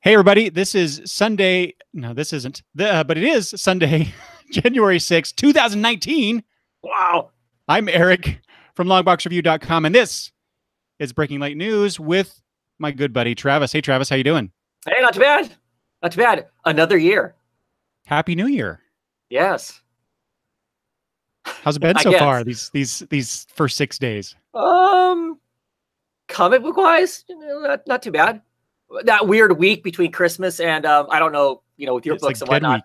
Hey, everybody. This is Sunday. No, this isn't. But it is Sunday, January 6th, 2019. Wow. I'm Eric from longboxreview.com, and this is Breaking Late News with my good buddy, Travis. Hey, Travis, how you doing? Hey, not too bad. Not too bad. Another year. Happy New Year. Yes. How's it been so far, these first 6 days? Comic book wise, not too bad. That weird week between Christmas and I don't know, with your books and whatnot.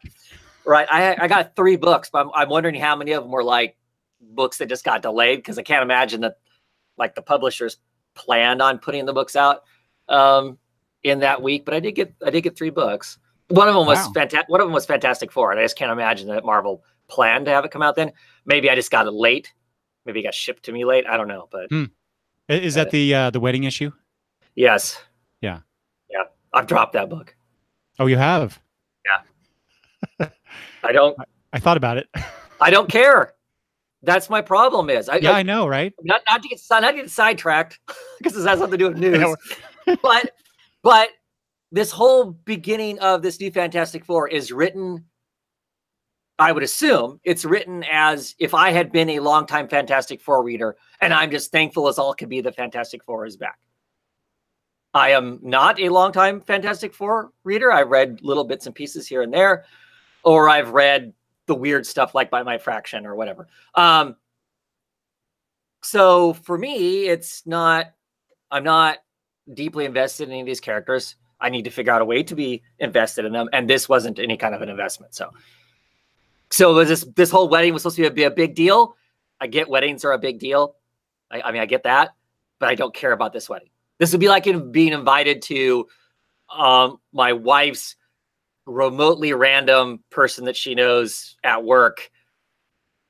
Right. I got 3 books, but I'm wondering how many of them were like books that just got delayed, because I can't imagine that like the publishers planned on putting the books out in that week. But I did get 3 books. One of them was fantastic. One of them was Fantastic Four, and I just can't imagine that Marvel planned to have it come out then. Maybe I just got it late. Maybe it got shipped to me late. I don't know. But is that the wedding issue? Yes. Yeah. Yeah. I've dropped that book. Oh, you have? Yeah. I thought about it. I don't care. That's my problem. I know, right? Not to get sidetracked, because this has something to do with news. but this whole beginning of this new Fantastic Four is written, I would assume it's written as if I had been a longtime Fantastic Four reader, and I'm just thankful as all could be that Fantastic Four is back. I am not a longtime Fantastic Four reader. I've read little bits and pieces here and there, or I've read the weird stuff like By My Fraction or whatever. So for me, I'm not deeply invested in any of these characters. I need to figure out a way to be invested in them, and this wasn't any kind of an investment. So this whole wedding was supposed to be a big deal. I get weddings are a big deal. I mean, I get that, but I don't care about this wedding. This would be like being invited to my wife's remotely random person that she knows at work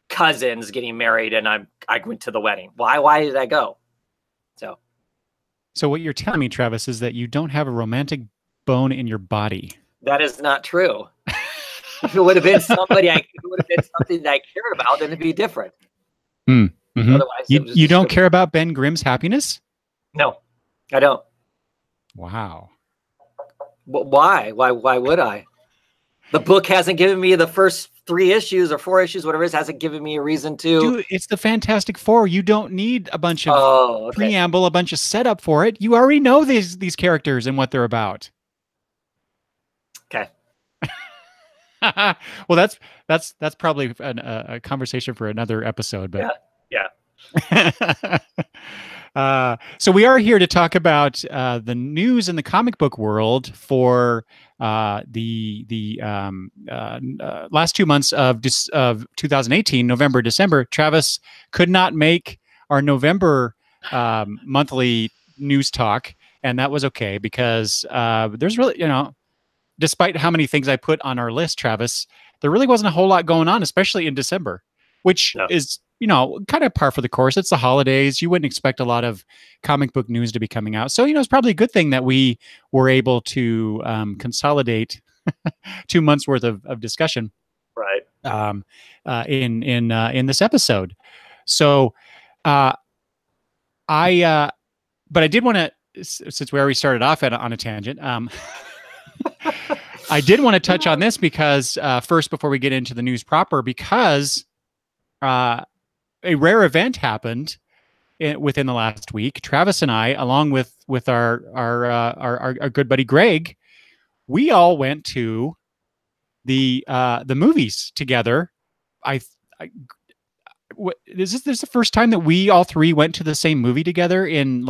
cousins getting married, and I went to the wedding. Why did I go? So what you're telling me, Travis, is that you don't have a romantic bone in your body. That is not true. If it would have been something that I cared about, then it'd be different. Mm-hmm. Otherwise, you don't care about Ben Grimm's happiness? No, I don't. Wow. Why? Why would I? The book hasn't given me the first 3 issues or 4 issues, whatever it is, hasn't given me a reason to. Dude, it's the Fantastic Four. You don't need a bunch of preamble, a bunch of setup for it. You already know these characters and what they're about. Okay. Well, that's probably a conversation for another episode. But yeah. So we are here to talk about the news in the comic book world for the last 2 months of 2018, November, December. Travis could not make our November monthly news talk, and that was okay, because there's really, despite how many things I put on our list, Travis, there really wasn't a whole lot going on, especially in December, which is, kind of par for the course. It's the holidays. You wouldn't expect a lot of comic book news to be coming out. So, it's probably a good thing that we were able to consolidate 2 months worth of discussion, right? In this episode. So, but I did want to, since we already started off on a tangent, I did want to touch on this because first, before we get into the news proper, because a rare event happened within the last week. Travis and I, along with our good buddy Greg, we all went to the movies together. Is this the first time that we all 3 went to the same movie together in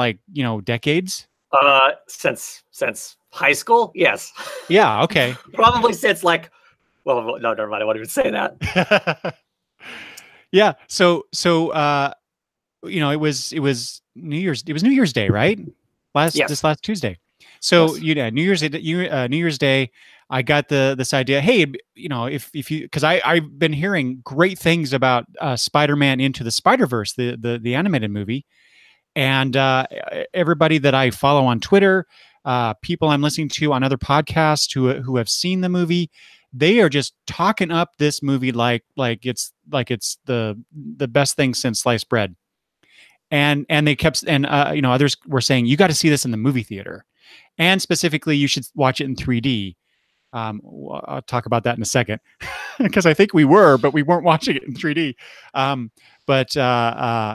decades? Since high school, yes. Yeah. Okay. Probably since no, never mind. I won't even say that. Yeah. So it was New Year's Day, right? This last Tuesday. So New Year's Day, I got this idea. Hey, if you, because I've been hearing great things about Spider-Man Into the Spider-Verse, the animated movie, and everybody that I follow on Twitter, people I'm listening to on other podcasts who have seen the movie, they are just talking up this movie like it's the best thing since sliced bread. And they kept, others were saying, you got to see this in the movie theater. and specifically, you should watch it in 3D. I'll talk about that in a second, because I think we were, but we weren't watching it in 3D.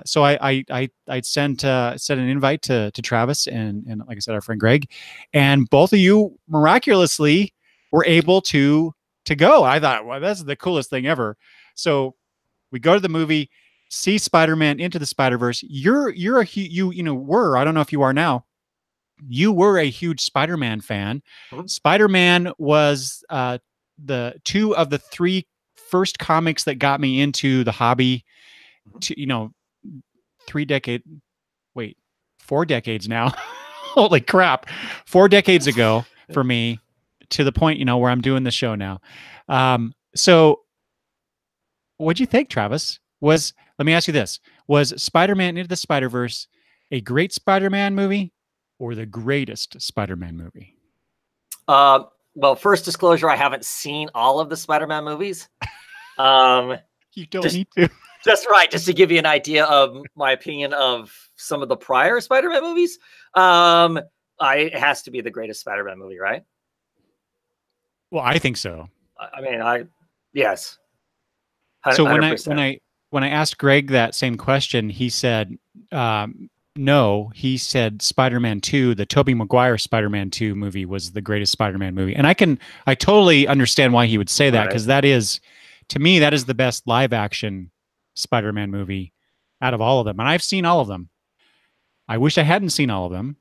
So I sent an invite to Travis and like I said, our friend Greg, and both of you miraculously were able to go. I thought, well, that's the coolest thing ever. So we go to the movie, see Spider-Man Into the Spider-Verse. You were, I don't know if you are now, you were a huge Spider-Man fan. Mhm. Spider-Man was the two of the three first comics that got me into the hobby. To 4 decades now. Holy crap. 4 decades ago for me, to the point, where I'm doing the show now. So what'd you think, Travis? Let me ask you this. Was Spider-Man Into the Spider-Verse a great Spider-Man movie or the greatest Spider-Man movie? Well, first disclosure, I haven't seen all of the Spider-Man movies. You don't need to. Just to give you an idea of my opinion of some of the prior Spider-Man movies. It has to be the greatest Spider-Man movie, right? Well, I think so. I mean, yes. 100%. So when I asked Greg that same question, he said no. He said Spider-Man 2, the Tobey Maguire Spider-Man 2 movie, was the greatest Spider-Man movie, and I totally understand why he would say that, because that is, to me, that is the best live action Spider-Man movie out of all of them, and I've seen all of them. I wish I hadn't seen all of them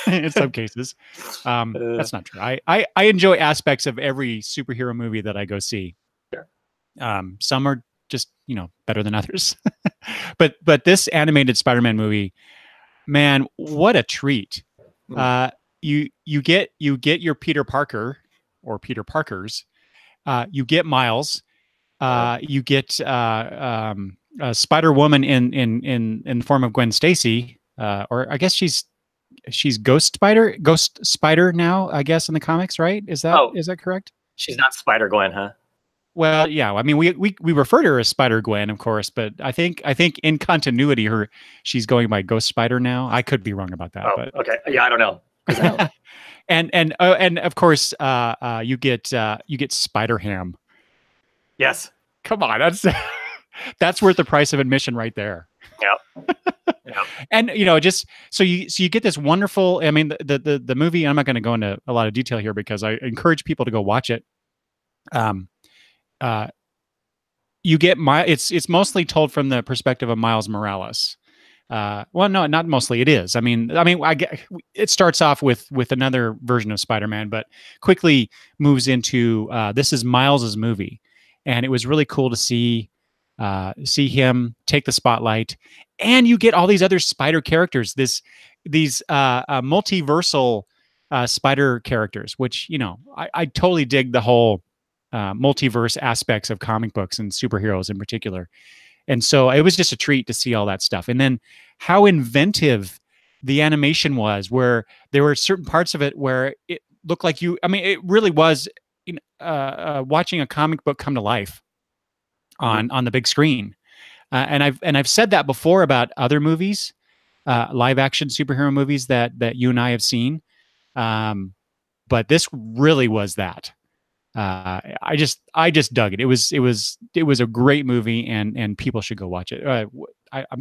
in some cases. That's not true. I enjoy aspects of every superhero movie that I go see. Sure. Some are just better than others, but this animated Spider-Man movie, man, what a treat! You get your Peter Parker or Peter Parkers. You get Miles. You get Spider-Woman in the form of Gwen Stacy, or I guess she's Ghost Spider now, I guess, in the comics, right? Is that correct? She's not Spider-Gwen, huh? Well, yeah. I mean, we refer to her as Spider-Gwen, of course, but I think in continuity, she's going by Ghost Spider now. I could be wrong about that. But okay. Yeah, I don't know. and of course, you get Spider-Ham. Yes. Come on, that's worth the price of admission right there. Yep. Yep. And just so you get this wonderful. I mean, the movie. I'm not going to go into a lot of detail here because I encourage people to go watch it. You get it's mostly told from the perspective of Miles Morales. Well, no, not mostly. It is. I mean, it starts off with another version of Spider-Man, but quickly moves into this is Miles's movie, and it was really cool to see him take the spotlight, and you get all these other Spider characters. These multiversal Spider characters, which I totally dig the whole multiverse aspects of comic books and superheroes in particular. And so it was just a treat to see all that stuff. And then how inventive the animation was, where there were certain parts of it where it looked like it really was watching a comic book come to life on the big screen. And I've said that before about other movies, live action superhero movies that you and I have seen. But this really was that. I just dug it. It was a great movie, and people should go watch it.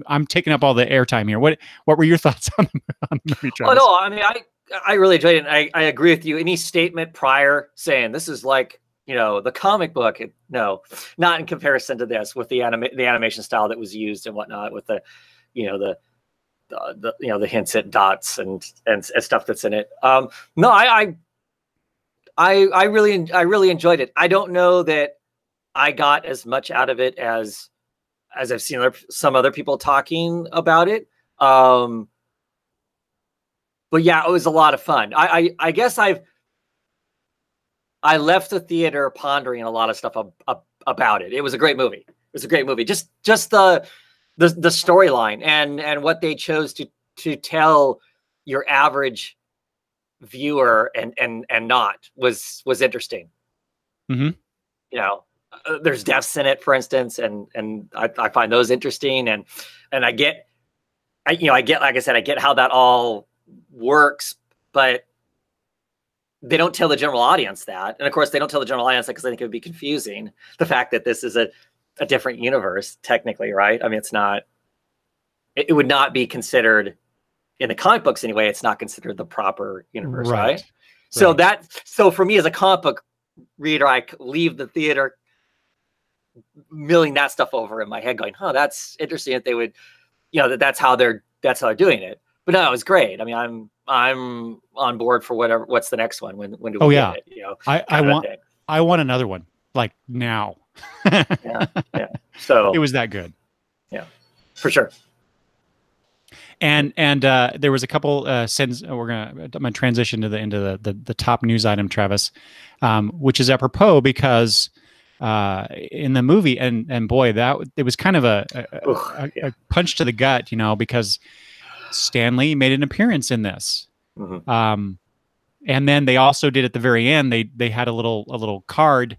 I'm taking up all the airtime here. What were your thoughts on the movie, Travis? Oh no, I mean I really enjoyed it. And I agree with you. Any statement prior saying this is like the comic book, no, not in comparison to this, with the animation style that was used and whatnot, with the the hints at dots and stuff that's in it. No, I really enjoyed it. I don't know that I got as much out of it as I've seen some other people talking about it. But yeah, it was a lot of fun. I guess I left the theater pondering a lot of stuff about it. It was a great movie. It was a great movie. Just the storyline and what they chose to tell your average viewer and not was interesting. Mm-hmm. There's deaths in it, for instance, and I find those interesting, and I get, like I said, I get how that all works, but they don't tell the general audience that. And of course, they don't tell the general audience that because I think it would be confusing. The fact that this is a different universe, technically, right? I mean, it's not, it would not be considered in the comic books anyway. It's not considered the proper universe, right? So so for me as a comic book reader, I leave the theater milling that stuff over in my head going, huh, that's interesting that they would, you know, that's how they're doing it. But no, it was great. I mean, I'm on board for what's the next one? When do we get it? You know, I want another one like now. yeah. So it was that good. Yeah, for sure. And there was a couple I'm gonna transition to into the top news item, Travis, which is apropos because in the movie and boy, that it was kind of a punch to the gut, you know, because Stan Lee made an appearance in this. And then they also did at the very end, they had a little card,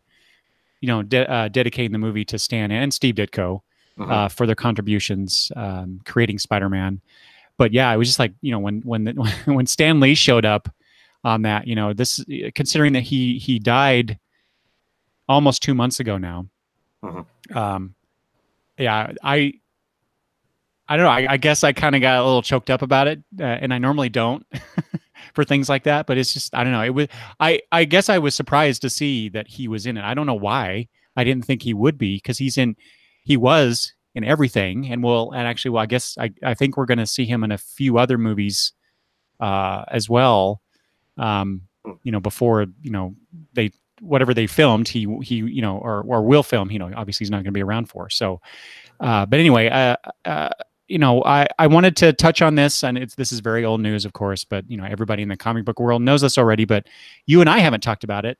you know, dedicating the movie to Stan and Steve Ditko for their contributions creating Spider-Man. But yeah, it was just like, you know, when Stan Lee showed up on that, you know, this, considering that he died almost 2 months ago now. Yeah, I don't know. I guess I kind of got a little choked up about it, and I normally don't for things like that. But it's just, I don't know. It was, I guess I was surprised to see that he was in it. I don't know why. I didn't think he would be, because he was in everything, and actually, I guess I think we're going to see him in a few other movies as well. You know, before, you know, whatever they filmed, he you know, or will film. You know, obviously he's not going to be around for. So, but anyway, you know, I wanted to touch on this, and this is very old news, of course, but you know, everybody in the comic book world knows this already, but you and I haven't talked about it.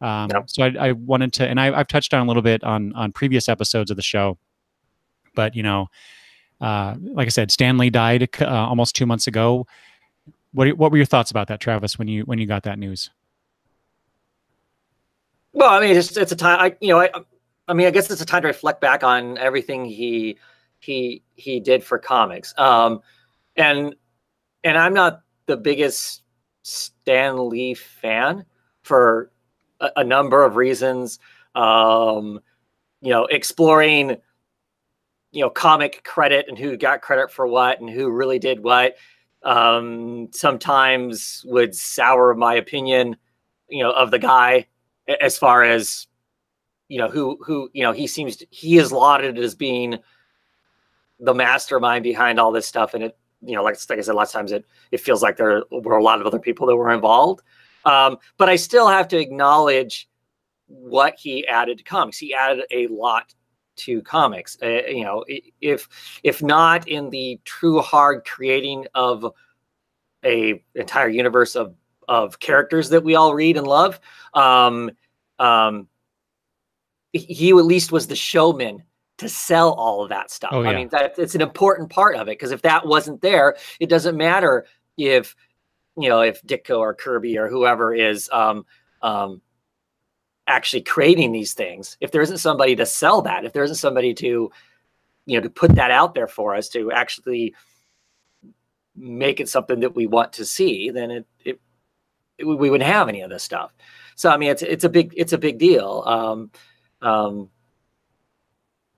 So I wanted to, and I've touched on a little bit on previous episodes of the show, but you know, like I said, Stan Lee died almost 2 months ago. What were your thoughts about that, Travis, when you got that news? Well, I mean, it's a time. I mean, I guess it's a time to reflect back on everything he did for comics. And I'm not the biggest Stan Lee fan for a number of reasons. You know, exploring, you know, comic credit and who got credit for what and who really did what, sometimes would sour my opinion, you know, of the guy, as far as, you know, who, you know, he is lauded as being the mastermind behind all this stuff. And it, you know, like I said, lots of times it feels like there were a lot of other people that were involved. But I still have to acknowledge what he added to comics. He added a lot to comics. You know, if not in the true hard creating of a entire universe of characters that we all read and love, he at least was the showman to sell all of that stuff. I mean, it's an important part of it, because if that wasn't there, it doesn't matter if, you know, if Ditko or Kirby or whoever is actually creating these things. If there isn't somebody to sell that, if there isn't somebody to, you know, to put that out there for us to actually make it something that we want to see, then we wouldn't have any of this stuff. So I mean, it's a big deal.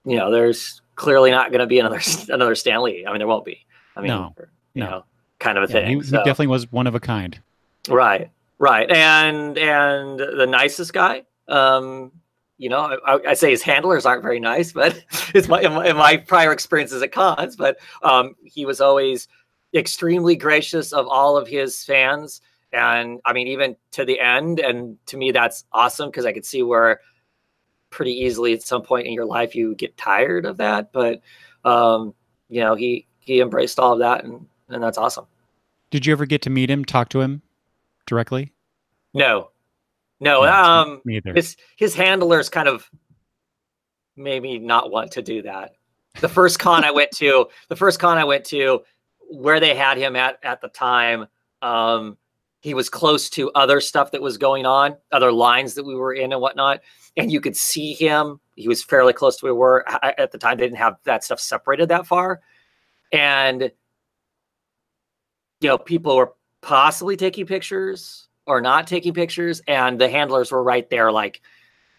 You know, there's clearly not going to be another Stan Lee. I mean, there won't be. I mean, no. You know, kind of a thing. He definitely was one of a kind. Right. And the nicest guy. You know, I say his handlers aren't very nice, but it's in my prior experiences at cons. But he was always extremely gracious of all of his fans, and I mean, even to the end. And to me, that's awesome, because I could see where pretty easily at some point in your life you get tired of that. But you know, he embraced all of that, and that's awesome. Did you ever get to meet him, talk to him directly? No. Me either. His handlers kind of made me not want to do that. The first con I went to, where they had him at the time, he was close to other stuff that was going on, other lines that we were in and whatnot. And you could see him. He was fairly close to where we were. At the time, they didn't have that stuff separated that far. And, you know, people were possibly taking pictures. or not taking pictures, and the handlers were right there, like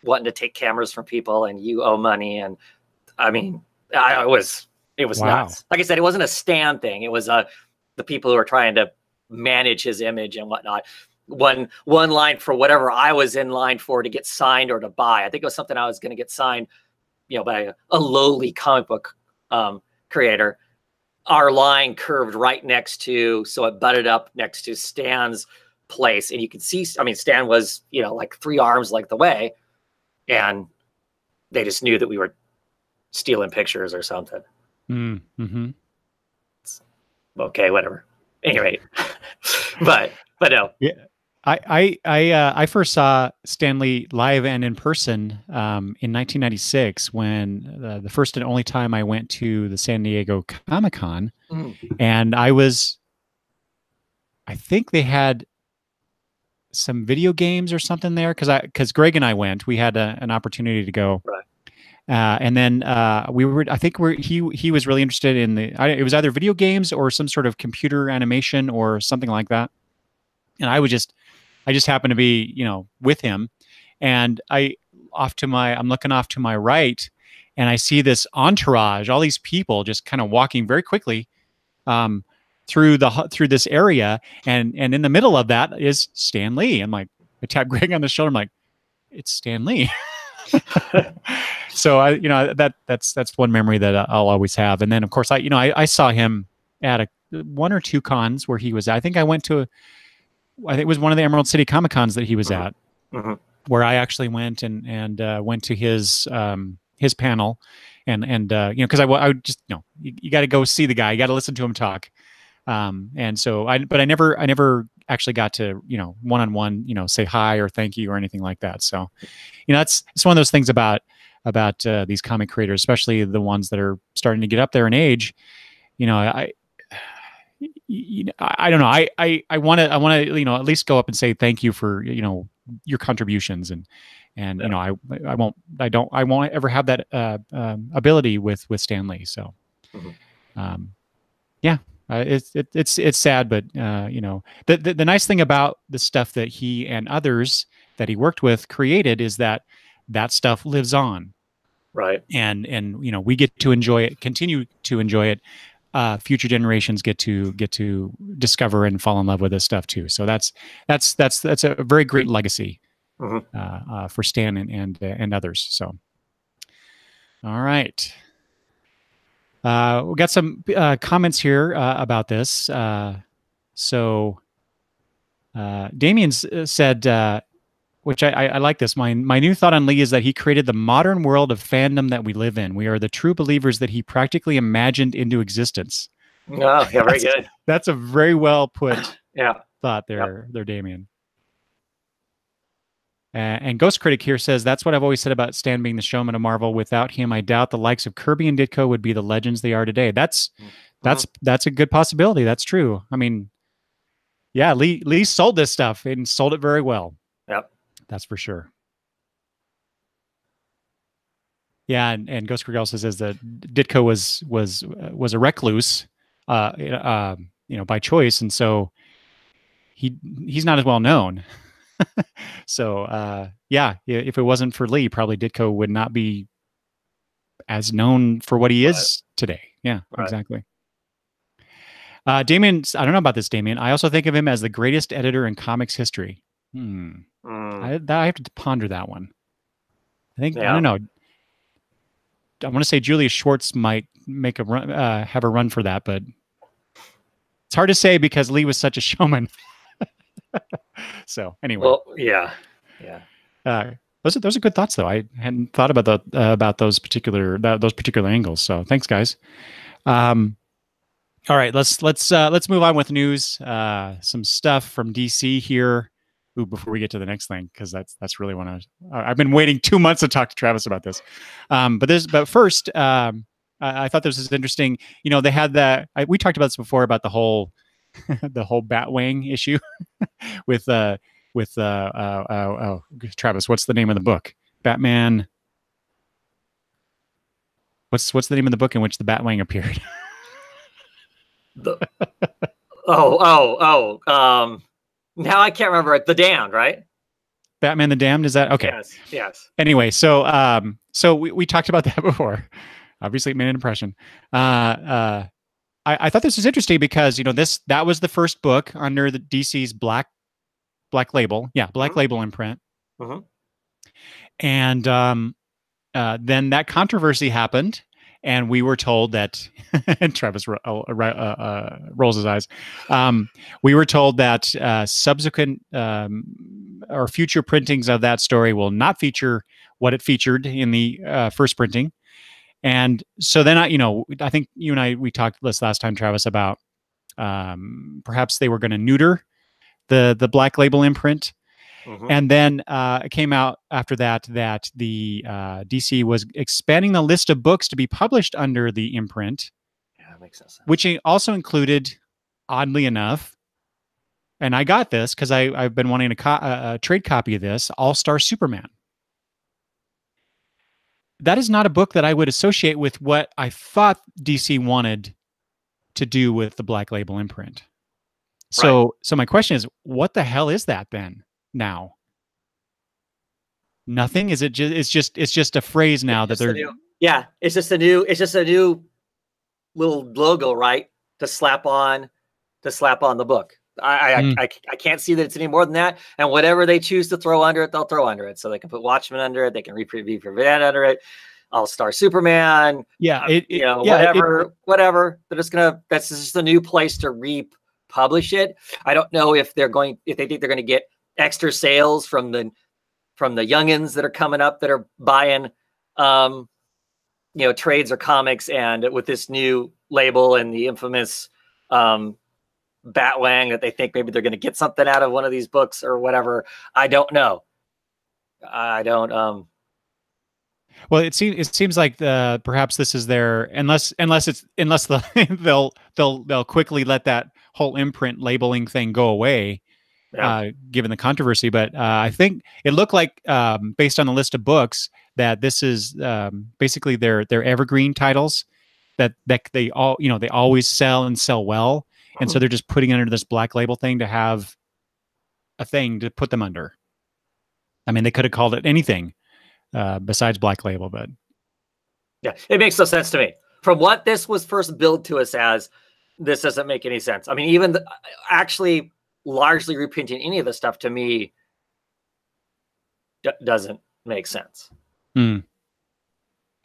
wanting to take cameras from people, and you owe money. And I mean, it was Wow. nuts. Like I said, it wasn't a Stan thing. It was the people who were trying to manage his image and whatnot. One line for whatever I was in line for to get signed or to buy. I think it was something I was going to get signed, by a lowly comic book creator. Our line curved right next to, so it butted up next to Stan's place, and you could see. I mean, Stan was like 3 arms length away, and they just knew that we were stealing pictures or something. Mm-hmm. Okay, whatever. Anyway, but no. Yeah. I first saw Stan Lee live and in person in 1996 when the first and only time I went to the San Diego Comic-Con, and I think they had some video games or something there because Greg and I went. We had an opportunity to go, right. And then he was really interested in it was either video games or some sort of computer animation or something like that, and I just happened to be, with him, and I'm looking off to my right, and I see this entourage, all these people just kind of walking very quickly through this area, and in the middle of that is Stan Lee. I'm like, I tap Greg on the shoulder. I'm like, it's Stan Lee. So that's one memory that I'll always have. And then of course I saw him at one or two cons where he was. I think it was one of the Emerald City Comic Cons that he was at, where I actually went and went to his panel, and because I just you got to go see the guy, you got to listen to him talk, and so I never actually got to one-on-one say hi or thank you or anything like that. So it's one of those things about these comic creators, especially the ones that are starting to get up there in age. I don't know. I want to at least go up and say thank you for your contributions, and I won't ever have that ability with Stan Lee. So it's sad, but the nice thing about the stuff that he and others that he worked with created is that stuff lives on, right? And we get to enjoy it, continue to enjoy it. Future generations get to discover and fall in love with this stuff too. So that's a very great legacy for Stan and others. So, all right, we got some comments here about this. So, Damien said, which I like this. My new thought on Lee is that he created the modern world of fandom that we live in. We are the true believers that he practically imagined into existence. Oh, yeah, very good. That's a very well put thought there, Damien. And Ghost Critic here says, that's what I've always said about Stan being the showman of Marvel. Without him, I doubt the likes of Kirby and Ditko would be the legends they are today. That's a good possibility. That's true. I mean, yeah, Lee sold this stuff and sold it very well. Yep. That's for sure. Yeah, and Ghost Critic also says that Ditko was a recluse, by choice, and so he's not as well known. So if it wasn't for Lee, probably Ditko would not be as known for what he is today. Yeah, exactly. Damien, I don't know about this, Damien. I also think of him as the greatest editor in comics history. I have to ponder that one. I don't know. I want to say Julius Schwartz might make a run, have a run for that, but it's hard to say because Lee was such a showman. So anyway, well, yeah. Those are good thoughts, though. I hadn't thought about those particular angles. So thanks, guys. All right, let's move on with news. Some stuff from DC here. Before we get to the next thing, because that's really what I've been waiting 2 months to talk to Travis about this. But first, I thought this was interesting. They had we talked about this before about the whole Batwing issue with Travis. What's the name of the book? Batman. What's the name of the book in which the Batwing appeared? Now I can't remember it. The Damned, right? Batman the Damned, is that okay? Yes, yes. Anyway, so we talked about that before. Obviously, it made an impression. I thought this was interesting because that was the first book under the DC's Black Label, Black Label imprint, and then that controversy happened, and we were told that, and Travis rolls his eyes. We were told that subsequent or future printings of that story will not feature what it featured in the first printing. And so then I think you and we talked this last time, Travis, about perhaps they were going to neuter the Black Label imprint. And then it came out after that the DC was expanding the list of books to be published under the imprint. Yeah, that makes sense. Which also included, oddly enough, and I got this because I've been wanting a trade copy of this, All-Star Superman. That is not a book that I would associate with what I thought DC wanted to do with the Black Label imprint. So my question is, what the hell is that then now? Nothing? Is it just it's just a phrase now that they're it's just a new little logo, right? To slap on the book. I can't see that it's any more than that. And whatever they choose to throw under it, they'll throw under it. So they can put Watchmen under it. They can prevent under it. All-Star Superman. Whatever. They're just that's just a new place to republish it. I don't know if they think they're going to get extra sales from the youngins that are coming up that are buying, trades or comics, and with this new label and the infamous, Batwang, that they think maybe they're going to get something out of one of these books or whatever. I don't know. I don't. Well, it seems like perhaps this is their unless they'll quickly let that whole imprint labeling thing go away, given the controversy. But I think it looked like, based on the list of books, that this is basically their evergreen titles that they always sell and sell well. And so they're just putting under this Black Label thing to have a thing to put them under. I mean, they could have called it anything besides Black Label, but yeah, it makes no sense to me. From what this was first billed to us as, this doesn't make any sense. I mean, even actually largely reprinting any of the stuff, to me, doesn't make sense.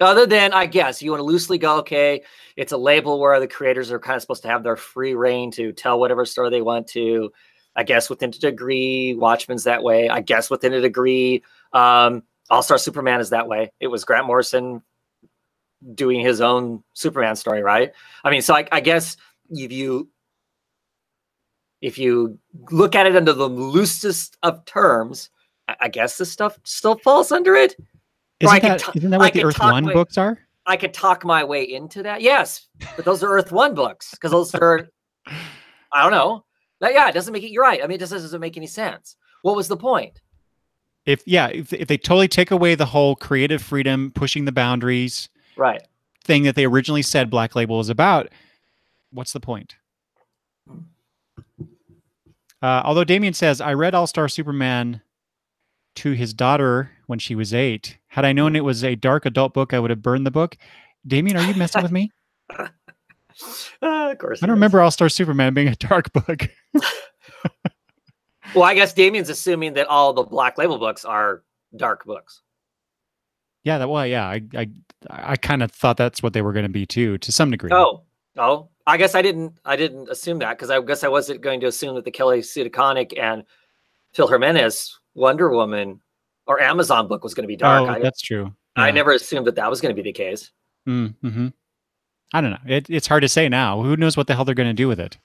Other than, I guess, you want to loosely go, okay, it's a label where the creators are kind of supposed to have their free reign to tell whatever story they want to. I guess within a degree, Watchmen's that way. I guess within a degree, All-Star Superman is that way. It was Grant Morrison doing his own Superman story, right? I mean, so I guess if you look at it under the loosest of terms, I guess this stuff still falls under it. Isn't that what the Earth One books are? I could talk my way into that. Yes, but those are Earth One books because those are, I don't know. It doesn't make it. You're right. I mean, it just doesn't make any sense. What was the point? If they totally take away the whole creative freedom, pushing the boundaries, right, thing that they originally said Black Label was about, what's the point? Although Damien says, I read All-Star Superman to his daughter when she was 8. Had I known it was a dark adult book, I would have burned the book. Damien, are you messing with me? Of course. I don't remember All-Star Superman being a dark book. Well, I guess Damien's assuming that all the Black Label books are dark books. Yeah, I kind of thought that's what they were going to be too, to some degree. Oh, I guess I didn't assume that, because I guess I wasn't going to assume that the Kelly Sue DeConnick and Phil Jimenez Wonder Woman or Amazon book was going to be dark. Oh, that's true. Yeah. I never assumed that was going to be the case. Mm-hmm. I don't know. It's hard to say now. Who knows what the hell they're going to do with it?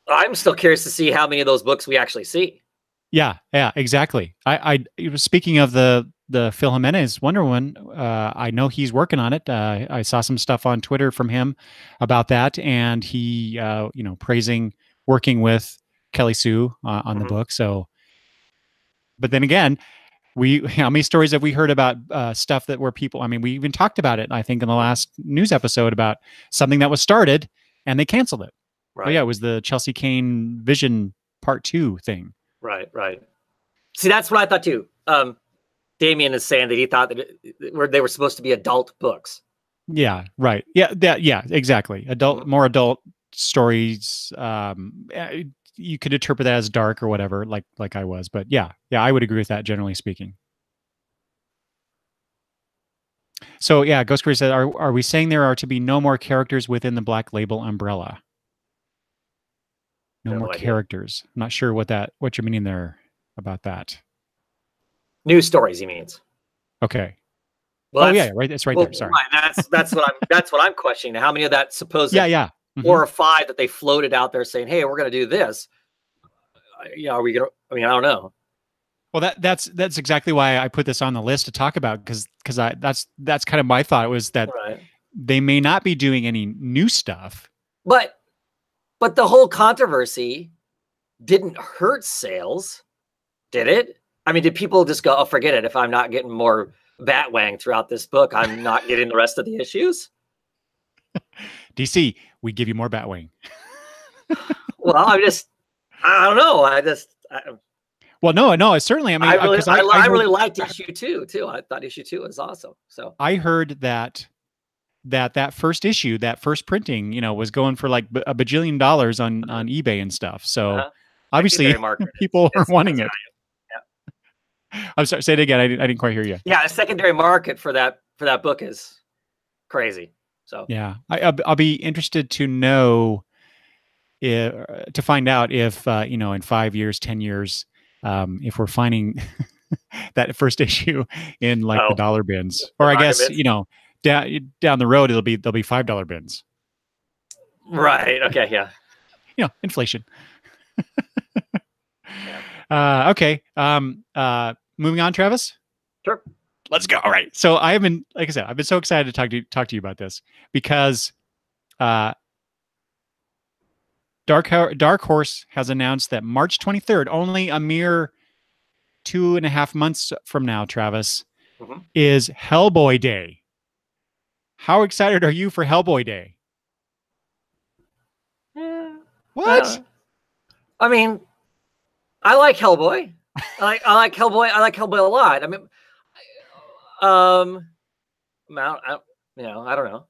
I'm still curious to see how many of those books we actually see. Yeah, exactly. I speaking of the Phil Jimenez Wonder Woman, I know he's working on it. I saw some stuff on Twitter from him about that, and he, praising working with Kelly Sue on the book. So, but then again, how many stories have we heard about stuff where people? I mean, we even talked about it, I think, in the last news episode about something that was started and they canceled it. Right. Oh yeah, it was the Chelsea Kane Vision part 2 thing. Right. See, that's what I thought too. Damien is saying that he thought that they were supposed to be adult books. Yeah, right. Yeah, exactly. More adult stories. You could interpret that as dark or whatever, like I was. But yeah, I would agree with that, generally speaking. So yeah, Ghost Query said, are we saying there are to be no more characters within the Black Label umbrella? No more characters. I'm not sure what you're meaning there about that. News stories, he means. Okay. Well, yeah, right. It's right there. Sorry. That's what I'm questioning. How many of that supposed 4 or 5 that they floated out there saying, "Hey, we're going to do this." Are we going to? I mean, I don't know. Well, that's exactly why I put this on the list to talk about, because that's kind of my thought, was that they may not be doing any new stuff. But the whole controversy didn't hurt sales, did it? I mean, did people just go, "Oh, forget it. If I'm not getting more Batwang throughout this book, I'm not getting the rest of the issues"? DC, we give you more Batwing. Well, I don't know. Well, no, certainly. I mean, I really liked issue 2 too. I thought issue 2 was awesome. So I heard that first issue, that first printing, was going for like a bajillion dollars on eBay and stuff. So obviously people are wanting it. Yeah. I'm sorry, say it again. I didn't quite hear you. Yeah, the secondary market for that book is crazy. So yeah, I'll be interested to know, to find out if in 5 years, 10 years, if we're finding that first issue in like the dollar bins, or I guess down the road there'll be $5 bins. Right. Okay. Yeah. Inflation. Okay. Moving on, Travis. Sure. Let's go. All right. So like I said, I've been so excited to talk to you about this, because Dark Horse has announced that March 23rd, only a mere 2.5 months from now, Travis, is Hellboy Day. How excited are you for Hellboy Day? What? I mean, I like Hellboy. I like Hellboy. I like Hellboy a lot. I mean, I don't know.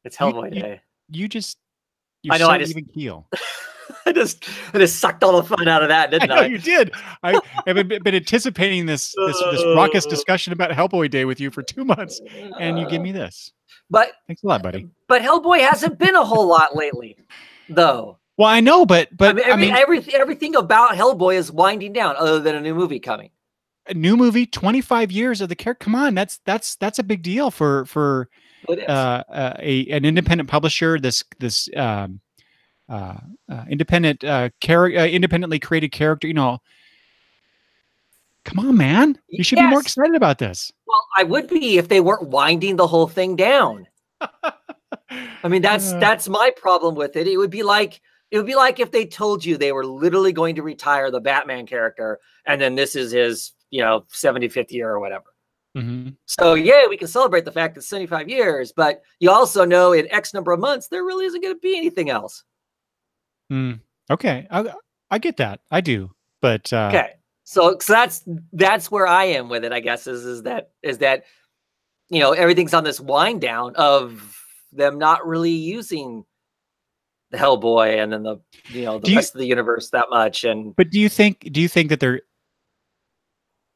It's Hellboy Day. I know. I just even keel. I just sucked all the fun out of that, didn't I? I know you did. I have been anticipating this raucous discussion about Hellboy Day with you for 2 months, and you give me this. But thanks a lot, buddy. But Hellboy hasn't been a whole lot lately, though. Well, I know, but I mean, everything about Hellboy is winding down, other than a new movie coming. A new movie, 25 years of the character. Come on, that's a big deal for an independent publisher. This independent independently created character. Come on, man, you should be more excited about this. Well, I would be if they weren't winding the whole thing down. I mean, that's my problem with it. It would be like if they told you they were literally going to retire the Batman character, and then this is his 75th year or whatever. So yeah, we can celebrate the fact that 75 years, but you also know in X number of months there really isn't going to be anything else. Okay, I get that. I do, but okay. So that's where I am with it. I guess is that everything's on this wind down of them not really using the Hellboy and then the rest of the universe that much. But do you think that they're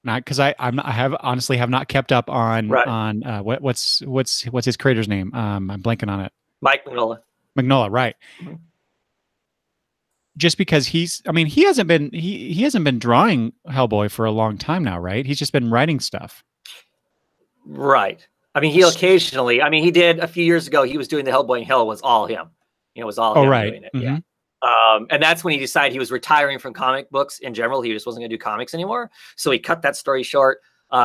not, because I honestly have not kept up on what's his creator's name? I'm blanking on it. Mike Mignola. Mignola, right? Just because he hasn't been drawing Hellboy for a long time now, right? He's just been writing stuff. Right. I mean, he occasionally. I mean, he did a few years ago. He was doing the Hellboy in Hell. It was all him. It was all him doing it. Yeah. And that's when he decided he was retiring from comic books in general. He just wasn't going to do comics anymore. So he cut that story short.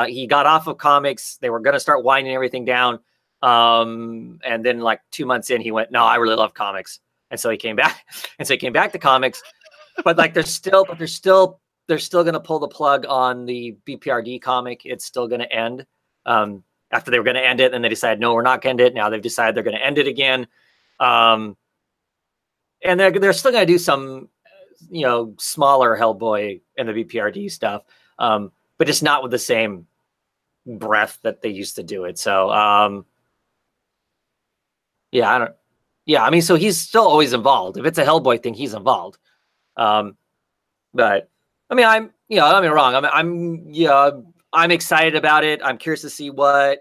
He got off of comics. They were going to start winding everything down. And then like 2 months in, he went, "No, I really love comics." And so he came back. And so he came back to comics. But like they're still going to pull the plug on the BPRD comic. It's still going to end. After they were going to end it, and they decided, no, we're not going to end it. Now they've decided they're going to end it again. and they're still going to do some, smaller Hellboy and the BPRD stuff, but just not with the same breath that they used to do it. So, yeah, I don't. Yeah, I mean, so he's still always involved. If it's a Hellboy thing, he's involved. But I mean, I'm don't get me wrong. I'm excited about it. I'm curious to see what,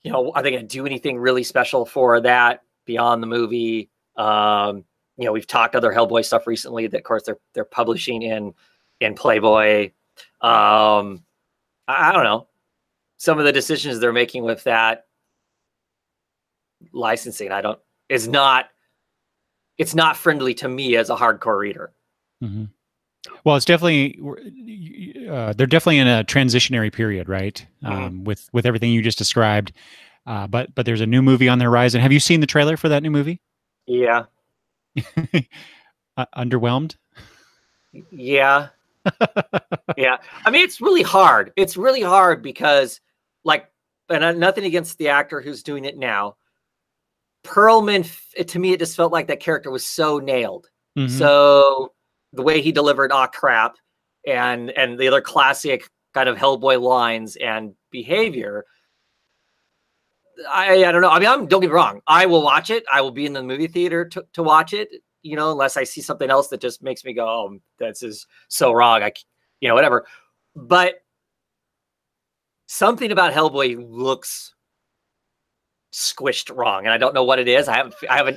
are they going to do anything really special for that beyond the movie? We've talked other Hellboy stuff recently that, of course, they're publishing in Playboy. I don't know. Some of the decisions they're making with that licensing, it's not friendly to me as a hardcore reader. Mm-hmm. Well, it's definitely they're definitely in a transitionary period, right? Mm-hmm. With everything you just described. But there's a new movie on the horizon. Have you seen the trailer for that new movie? Yeah. Underwhelmed? Yeah. Yeah. I mean, it's really hard. It's really hard because, and nothing against the actor who's doing it now. Perlman, to me, it just felt like that character was so nailed. Mm-hmm. So the way he delivered "aw crap" and the other classic kind of Hellboy lines and behavior, I don't know. I mean, don't get me wrong. I will watch it. I will be in the movie theater to watch it, unless I see something else that just makes me go, "Oh, this is so wrong." Whatever. But something about Hellboy looks squished wrong, and I don't know what it is. Do you know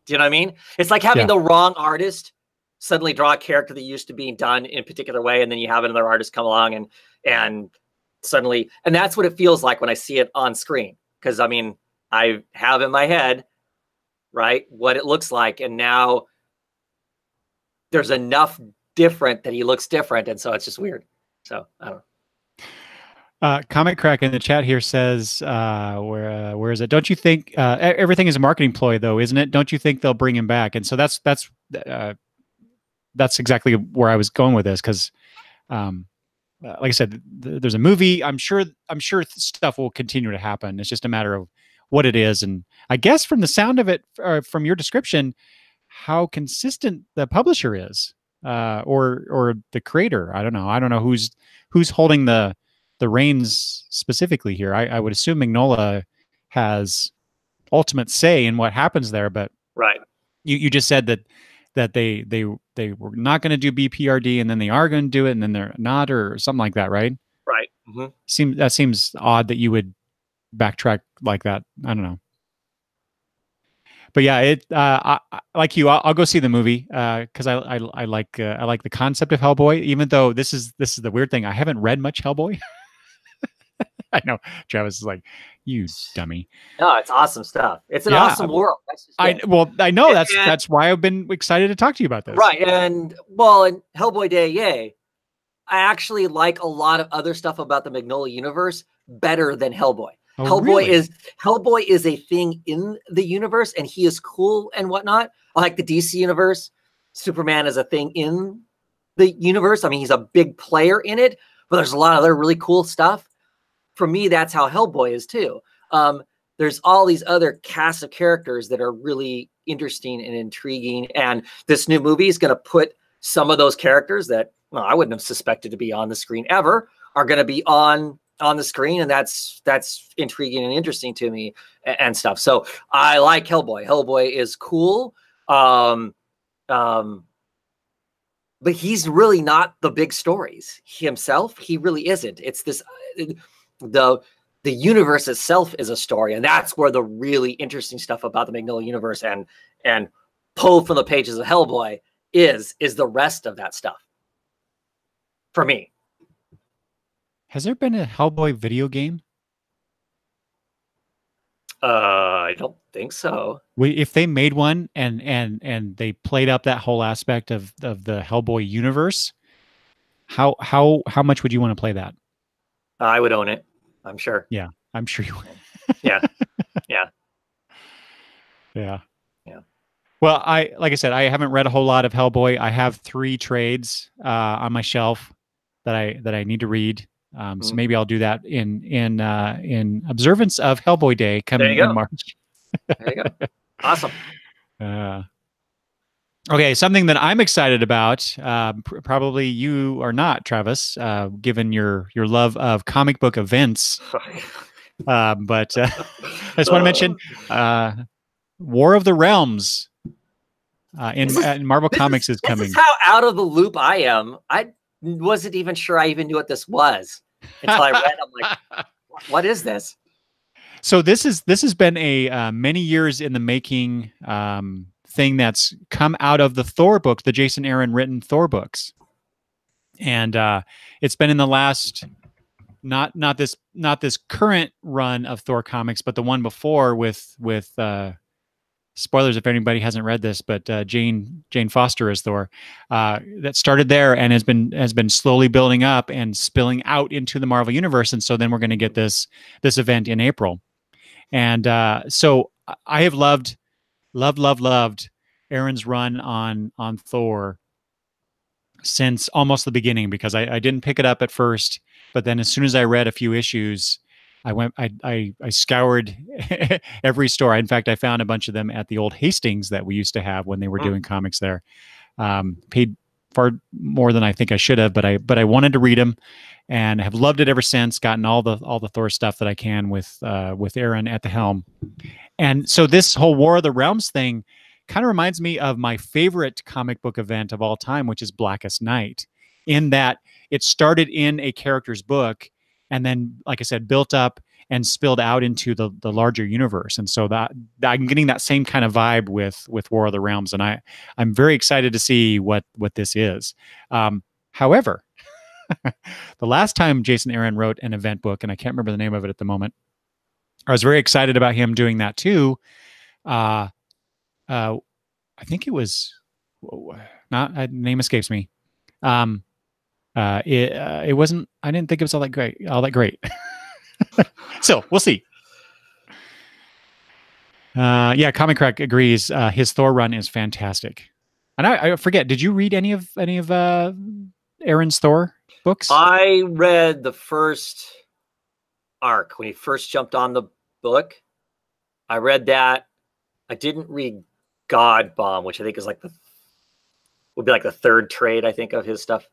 what I mean? It's like having the wrong artist suddenly draw a character that used to be done in a particular way, and then you have another artist come along and suddenly, and that's what it feels like when I see it on screen. Because I mean, I have in my head, right, what it looks like, and now there's enough different that he looks different, and so it's just weird. So I don't know. Comic Crack in the chat here says, where is it? Don't you think everything is a marketing ploy, though, isn't it? Don't you think they'll bring him back? And so that's exactly where I was going with this, because, like I said, there's a movie. I'm sure stuff will continue to happen. It's just a matter of what it is, and I guess from the sound of it, from your description, how consistent the publisher is, or the creator. I don't know who's holding the reins specifically here. I would assume Mignola has ultimate say in what happens there, but right. You just said that they were not going to do BPRD, and then they are going to do it, and then they're not, or something like that, right? Right. Mm-hmm. That seems odd that you would backtrack like that. I don't know. But yeah, I like you. I'll go see the movie because I like the concept of Hellboy. Even though this is the weird thing, I haven't read much Hellboy. I know Travis is like, you dummy. No, it's awesome stuff. It's an awesome world. I know that's why I've been excited to talk to you about this. Right, and in Hellboy Day, yay! I actually like a lot of other stuff about the Mignola universe better than Hellboy. Oh, Hellboy is a thing in the universe, and he is cool and whatnot. I like the DC universe. Superman is a thing in the universe. I mean, he's a big player in it, but there's a lot of other really cool stuff. For me, that's how Hellboy is too. There's all these other casts of characters that are really interesting and intriguing, and this new movie is going to put some of those characters that I wouldn't have suspected to be on the screen ever are going to be on the screen, and that's intriguing and interesting to me and stuff. So I like Hellboy. Hellboy is cool, but he's really not the big stories himself. He really isn't. It's this the universe itself is a story, and that's where the really interesting stuff about the Mignola universe and pulled from the pages of Hellboy is the rest of that stuff. For me. Has there been a Hellboy video game? I don't think so. If they made one and they played up that whole aspect of the Hellboy universe, how much would you want to play that? I would own it. I'm sure. Yeah, I'm sure you would. Yeah. Well, like I said, I haven't read a whole lot of Hellboy. I have 3 trades on my shelf that I need to read. So maybe I'll do that in observance of Hellboy Day coming in March. There you go. Awesome. Uh, okay, something that I'm excited about. Probably you are not, Travis, given your love of comic book events. But I just want to mention War of the Realms in Marvel Comics is this coming. is how out of the loop I am. I wasn't even sure I even knew what this was until I read. I'm like, what is this? So this has been a many years in the making thing that's come out of the Thor book, the Jason Aaron written Thor books, and it's been in the last not this current run of Thor comics, but the one before with spoilers if anybody hasn't read this, but Jane Foster as Thor, that started there and has been slowly building up and spilling out into the Marvel universe, and so then we're going to get this event in April, and so I have loved Aaron's run on Thor since almost the beginning, because I didn't pick it up at first, but then as soon as I read a few issues, I scoured every store. In fact, I found a bunch of them at the old Hastings that we used to have when they were doing comics there. Paid far more than I think I should have, but I wanted to read them, and have loved it ever since. Gotten all the Thor stuff that I can with Aaron at the helm. And so this whole War of the Realms thing kind of reminds me of my favorite comic book event of all time, which is Blackest Night, in that it started in a character's book and then, like I said, built up and spilled out into the larger universe. And so that I'm getting that same kind of vibe with War of the Realms, and I'm very excited to see what this is. However, the last time Jason Aaron wrote an event book, and I can't remember the name of it at the moment, I was very excited about him doing that too. I think it was not name escapes me. It wasn't. I didn't think it was all that great. So we'll see. Yeah, Comic Crack agrees. His Thor run is fantastic. And I forget. Did you read any of Aaron's Thor books? I read the first arc when he first jumped on the book. I read that. I didn't read God Bomb, which I think is would be like the third trade, I think, of his stuff.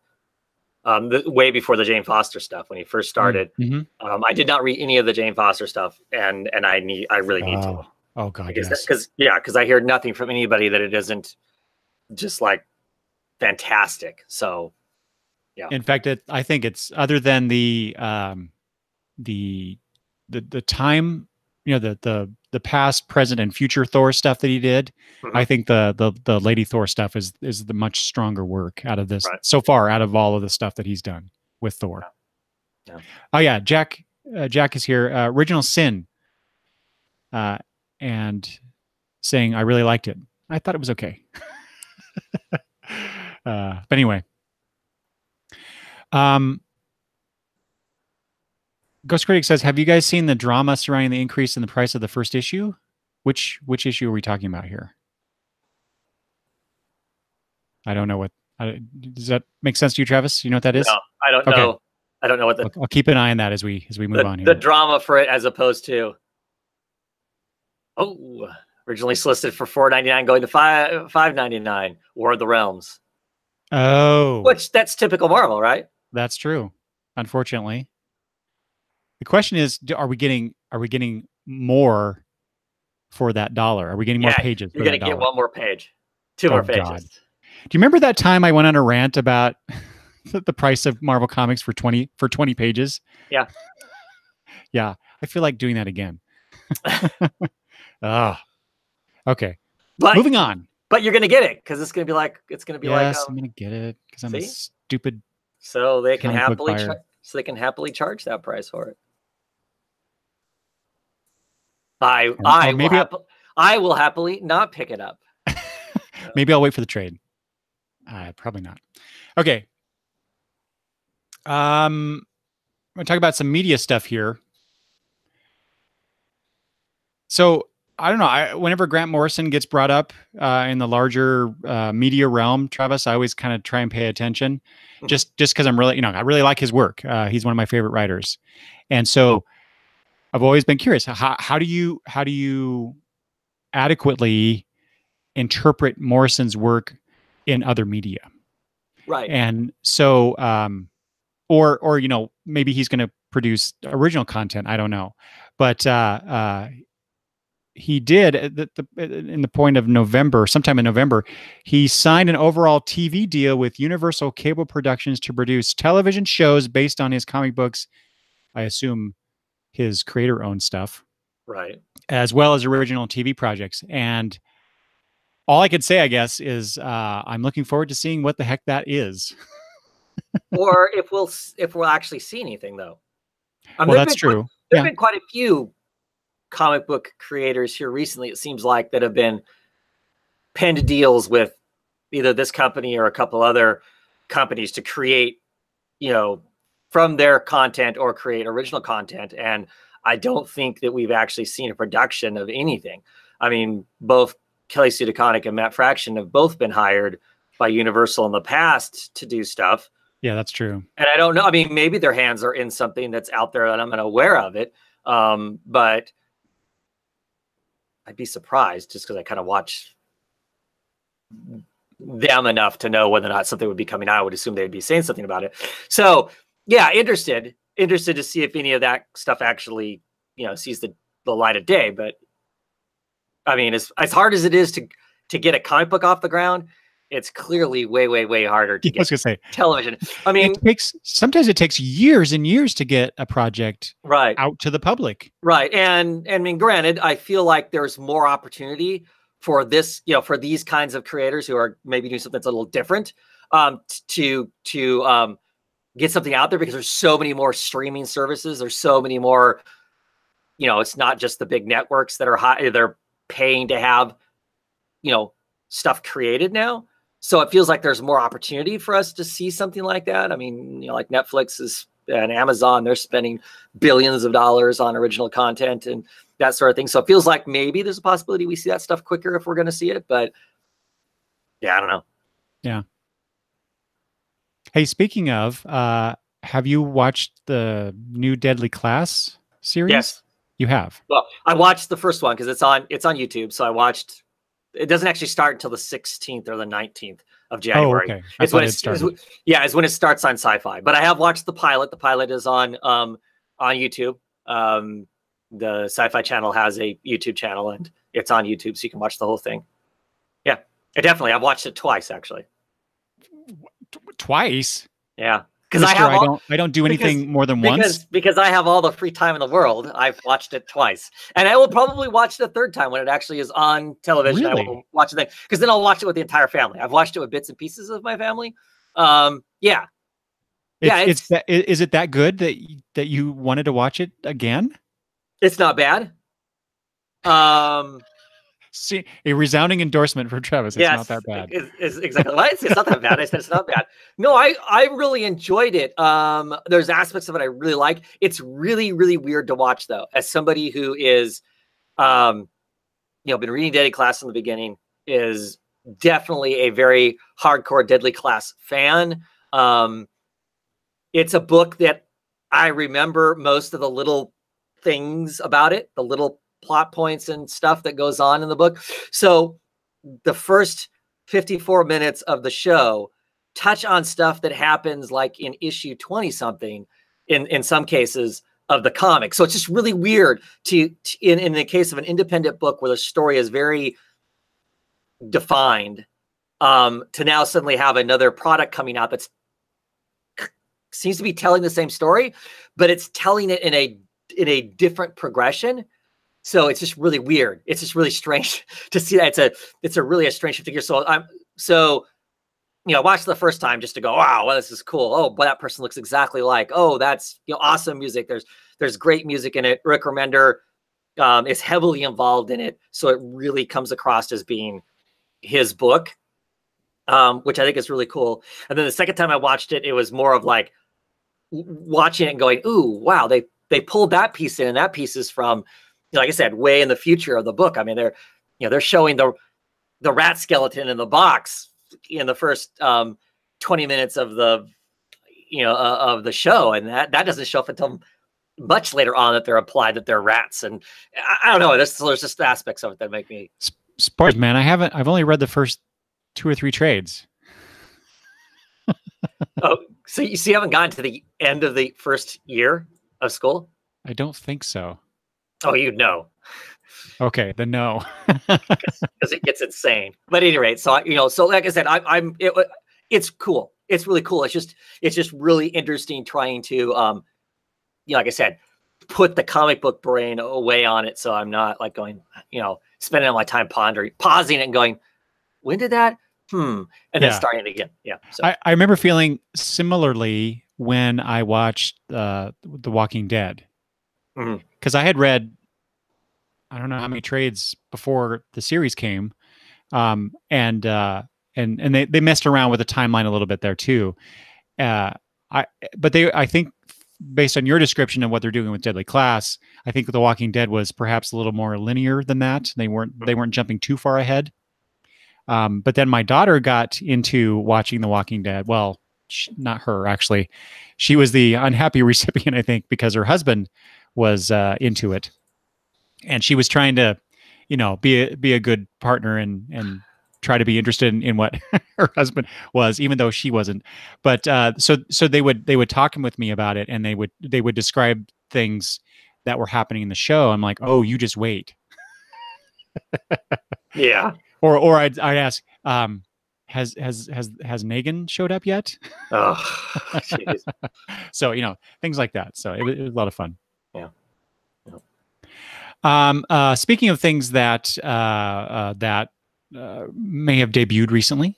Way before the Jane Foster stuff when he first started. Mm-hmm. I did not read any of the Jane Foster stuff, and I really need to. Oh God, yes. Because I hear nothing from anybody that it isn't just like fantastic. So, yeah. In fact, I think it's, other than the time, the past, present, and future Thor stuff that he did. Mm-hmm. I think the Lady Thor stuff is the much stronger work out of this so far, out of all of the stuff that he's done with Thor. Yeah. Oh yeah, Jack is here. Original Sin, and saying I really liked it. I thought it was okay. But anyway, Ghost Critic says, have you guys seen the drama surrounding the increase in the price of the first issue? Which issue are we talking about here? I don't know what. Does that make sense to you, Travis? You know what that is? No, I don't know. I don't know what I'll keep an eye on that as we move on here. The drama for it, as opposed to, originally solicited for $4.99, going to $5.99. War of the Realms. Oh, which that's typical Marvel, right? That's true. Unfortunately. The question is, are we getting more for that dollar? Are we getting more pages? You're going to get one more page, two more pages. God. Do you remember that time I went on a rant about the price of Marvel Comics for 20 pages? Yeah. Yeah. I feel like doing that again. Okay. But, moving on. But you're going to get it because it's going to be like, I'm going to get it because I'm a stupid. So they can happily charge that price for it. I will happily not pick it up. Maybe I'll wait for the trade. Probably not. Okay. I'm going to talk about some media stuff here. So I don't know. Whenever Grant Morrison gets brought up in the larger media realm, Travis, I always kind of try and pay attention, just because I'm really, I really like his work. He's one of my favorite writers, and so I've always been curious. How do you adequately interpret Morrison's work in other media. Right. And so, or you know, maybe he's going to produce original content. I don't know, but he did in the point of November, sometime in November, he signed an overall TV deal with Universal Cable Productions to produce television shows based on his comic books. I assume his creator-owned stuff, Right. as well as original TV projects. And all I could say, I guess, is I'm looking forward to seeing what the heck that is. Or if we'll actually see anything, though. Well, that's true. There've been quite a few comic book creators here recently, it seems like, that have been penned deals with either this company or a couple other companies to create, you know, from their content or create original content. And I don't think that we've actually seen a production of anything. I mean, both Kelly Sue DeConnick and Matt Fraction have both been hired by Universal in the past to do stuff. Yeah, that's true. And I don't know. I mean, maybe their hands are in something that's out there and I'm unaware of it. But I'd be surprised just because I kind of watch them enough to know whether or not something would be coming out. I would assume they'd be saying something about it. So yeah, interested to see if any of that stuff actually, you know, sees the light of day. But I mean, as hard as it is to get a comic book off the ground, it's clearly way, way, way harder to get television. I mean, sometimes it takes years and years to get a project right out to the public. Right. And I mean, granted, I feel like there's more opportunity for this, you know, for these kinds of creators who are maybe doing something that's a little different, to get something out there, because there's so many more streaming services. There's so many more, you know, it's not just the big networks that are they're paying to have, you know, stuff created now. So it feels like there's more opportunity for us to see something like that. I mean, you know, like Netflix and Amazon, they're spending billions of dollars on original content and that sort of thing. So it feels like maybe there's a possibility we see that stuff quicker if we're going to see it. But yeah, I don't know. Yeah. Hey, speaking of, have you watched the new Deadly Class series? Yes. You have? Well, I watched the first one because it's on YouTube. So I watched. It doesn't actually start until the 16th or the 19th of January. Oh, okay. It's when it's when it starts on Sci-Fi. But I have watched the pilot. The pilot is on YouTube. The Sci-Fi Channel has a YouTube channel, and it's on YouTube, so you can watch the whole thing. Yeah, I've watched it twice, actually. Twice? Yeah. Because I don't do anything more than once. Because I have all the free time in the world. I've watched it twice, and I will probably watch it a third time when it actually is on television. Really? I will watch it then, because then I'll watch it with the entire family. I've watched it with bits and pieces of my family. Yeah. Is it that good that you wanted to watch it again? It's not bad. See, a resounding endorsement for Travis. It's not that bad. It's exactly right. It's not that bad. I said it's not bad. No, I really enjoyed it. There's aspects of it I really like. It's really, really weird to watch, though, as somebody who is, been reading Deadly Class from the beginning, is definitely a very hardcore Deadly Class fan. It's a book that I remember most of the little things about it, the little plot points and stuff that goes on in the book. So the first 54 minutes of the show touch on stuff that happens like in issue 20 something in some cases of the comic. So it's just really weird in the case of an independent book where the story is very defined, to now suddenly have another product coming out that's seems to be telling the same story, but it's telling it in a different progression. So it's just really weird. It's just really strange to see that. It's a really strange figure. So I watched the first time just to go, wow, well, this is cool. Oh, but that person looks exactly like, oh, that's, awesome music. There's great music in it. Rick Remender is heavily involved in it. So it really comes across as being his book, which I think is really cool. And then the second time I watched it, it was more of like watching it and going, ooh, wow, they pulled that piece in, and that piece is from, like I said, way in the future of the book. I mean, they're showing the rat skeleton in the box in the first 20 minutes of the show, and that doesn't show up until much later on that they're implied that they're rats. And I don't know. There's just aspects of it that make me. Spoilers, man. I've only read the first 2 or 3 trades. Oh, so you haven't gotten to the end of the first year of school? I don't think so. Oh, you'd know. Okay, then no. Because it gets insane. But at any rate, so so like I said, it's cool. It's really cool. It's just really interesting trying to like I said, put the comic book brain away on it, so I'm not like going, spending all my time pausing it and going, when did that? And then starting it again. Yeah. So. I remember feeling similarly when I watched The Walking Dead, because I had read, I don't know how many trades before the series came, and they messed around with the timeline a little bit there too. I think based on your description of what they're doing with Deadly Class, I think The Walking Dead was perhaps a little more linear than that. They weren't jumping too far ahead. But then my daughter got into watching The Walking Dead. Well, not her, actually. She was the unhappy recipient, I think, because her husband was into it. And she was trying to, be a good partner and try to be interested in what her husband was, even though she wasn't. But so they would talk with me about it, and they would describe things that were happening in the show. I'm like, oh, you just wait. Yeah. Or I'd ask, has Negan showed up yet? Oh, geez. So things like that. So it was a lot of fun. Yeah. Speaking of things that may have debuted recently,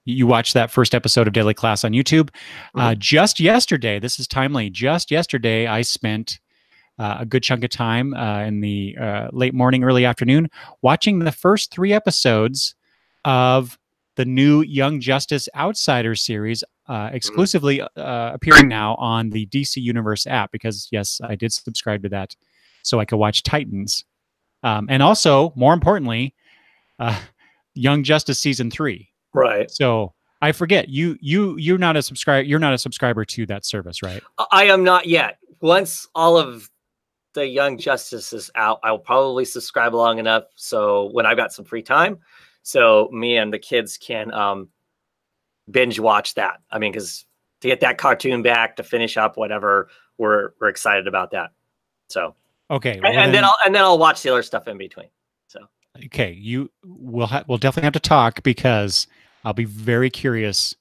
you watched that first episode of Deadly Class on YouTube. Just yesterday, this is timely. Just yesterday, I spent a good chunk of time in the late morning, early afternoon, watching the first 3 episodes of the new Young Justice Outsiders series, exclusively appearing now on the DC Universe app, because yes, I did subscribe to that so I could watch Titans. And also, more importantly, Young Justice season 3. Right. So I forget, you're not a subscriber to that service, right? I am not yet. Once all of the Young Justice is out, I'll probably subscribe long enough so when I've got some free time, so me and the kids can binge watch that. I mean, because to get that cartoon back, to finish up whatever, we're excited about that. So okay, well, and then I'll watch the other stuff in between. So okay, we'll definitely have to talk, because I'll be very curious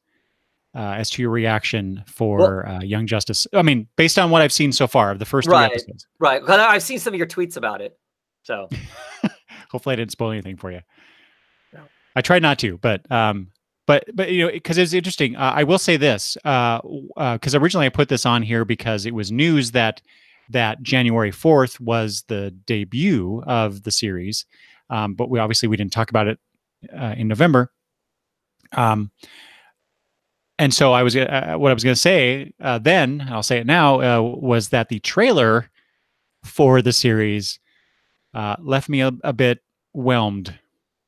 as to your reaction for Young Justice. I mean, based on what I've seen so far of the first 3 episodes. Right. Because I've seen some of your tweets about it. So hopefully I didn't spoil anything for you. No. I tried not to, but because it's interesting. I will say this, because originally I put this on here because it was news that January 4th was the debut of the series, but we didn't talk about it in November. And so what I was going to say then, and I'll say it now, was that the trailer for the series left me a bit whelmed.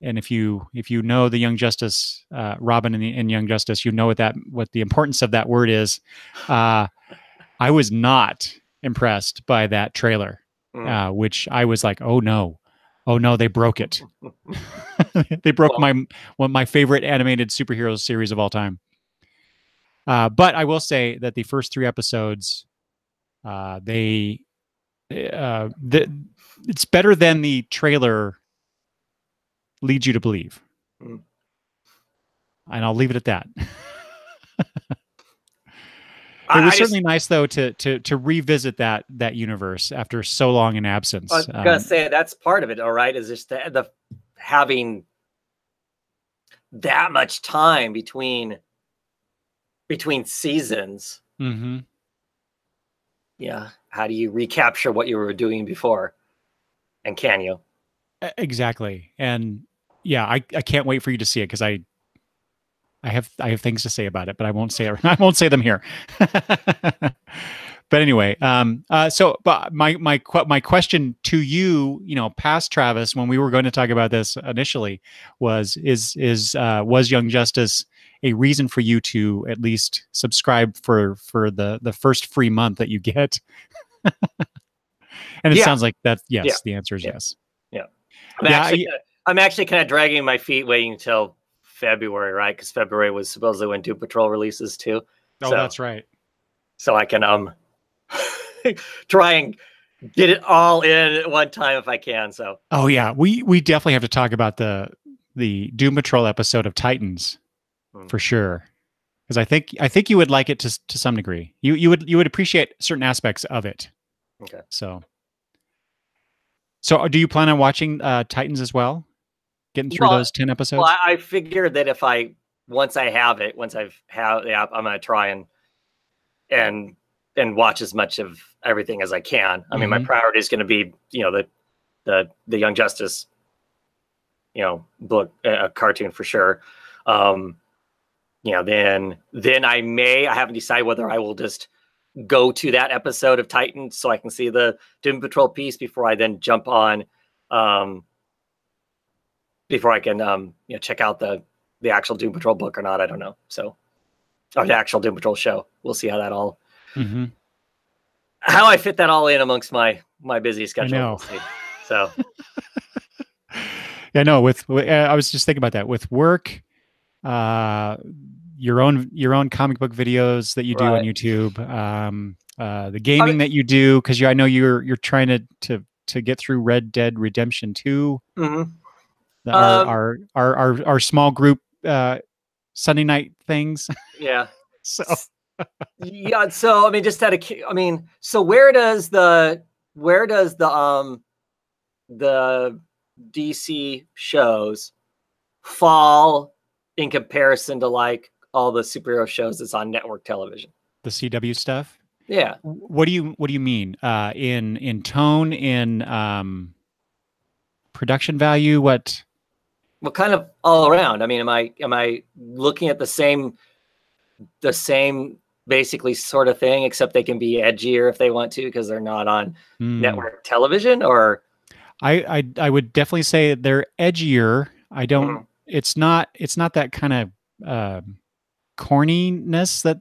And if you know the Young Justice, Robin in Young Justice, you know what the importance of that word is. I was not impressed by that trailer, which I was like, oh no, they broke it. They broke one of my favorite animated superhero series of all time. But I will say that the first 3 episodes, it's better than the trailer leads you to believe. And I'll leave it at that. It was certainly nice, though, to revisit that universe after so long an absence. I was gonna say that's part of it, all right, is just the having that much time between seasons. Mm-hmm. Yeah. How do you recapture what you were doing before? And can you? Exactly. And yeah, I can't wait for you to see it, because I have things to say about it, but I won't say it. I won't say them here. But anyway, but my question to you, past Travis, when we were going to talk about this initially, was Young Justice a reason for you to at least subscribe for the first free month that you get? And it sounds like that. Yes, the answer is yes. Yeah. I'm actually kind of dragging my feet, waiting until February, right? Because February was supposedly when Doom Patrol releases too. Oh, that's right. So I can try and get it all in at one time if I can. So. Oh yeah, we definitely have to talk about the Doom Patrol episode of Titans for sure, because I think you would like it to some degree. You would appreciate certain aspects of it. Okay. So do you plan on watching Titans as well? Getting through those 10 episodes? Well, I figured that once I've had the app, I'm gonna try and watch as much of everything as I can. I mean, my priority is going to be, the Young Justice, book, cartoon for sure. Then I haven't decided whether I will just go to that episode of Titans so I can see the Doom Patrol piece before I then jump on, before I can, check out the actual Doom Patrol book or not. I don't know. So, or the actual Doom Patrol show. We'll see how that all, how I fit that all in amongst my busy schedule. I know. We'll so, yeah, no, I was just thinking about that with work, your own comic book videos that you do on YouTube, the gaming that you do, because I know you're trying to get through Red Dead Redemption 2. Our small group Sunday night things. Yeah. So yeah. So I mean, so where does the DC shows fall in comparison to like all the superhero shows that's on network television? The CW stuff. Yeah. What do you mean? In tone, in production value? What? Well, kind of all around. I mean, am I looking at the same basically sort of thing, except they can be edgier if they want to because they're not on network television? Or I would definitely say they're edgier. I don't. It's not that kind of corniness that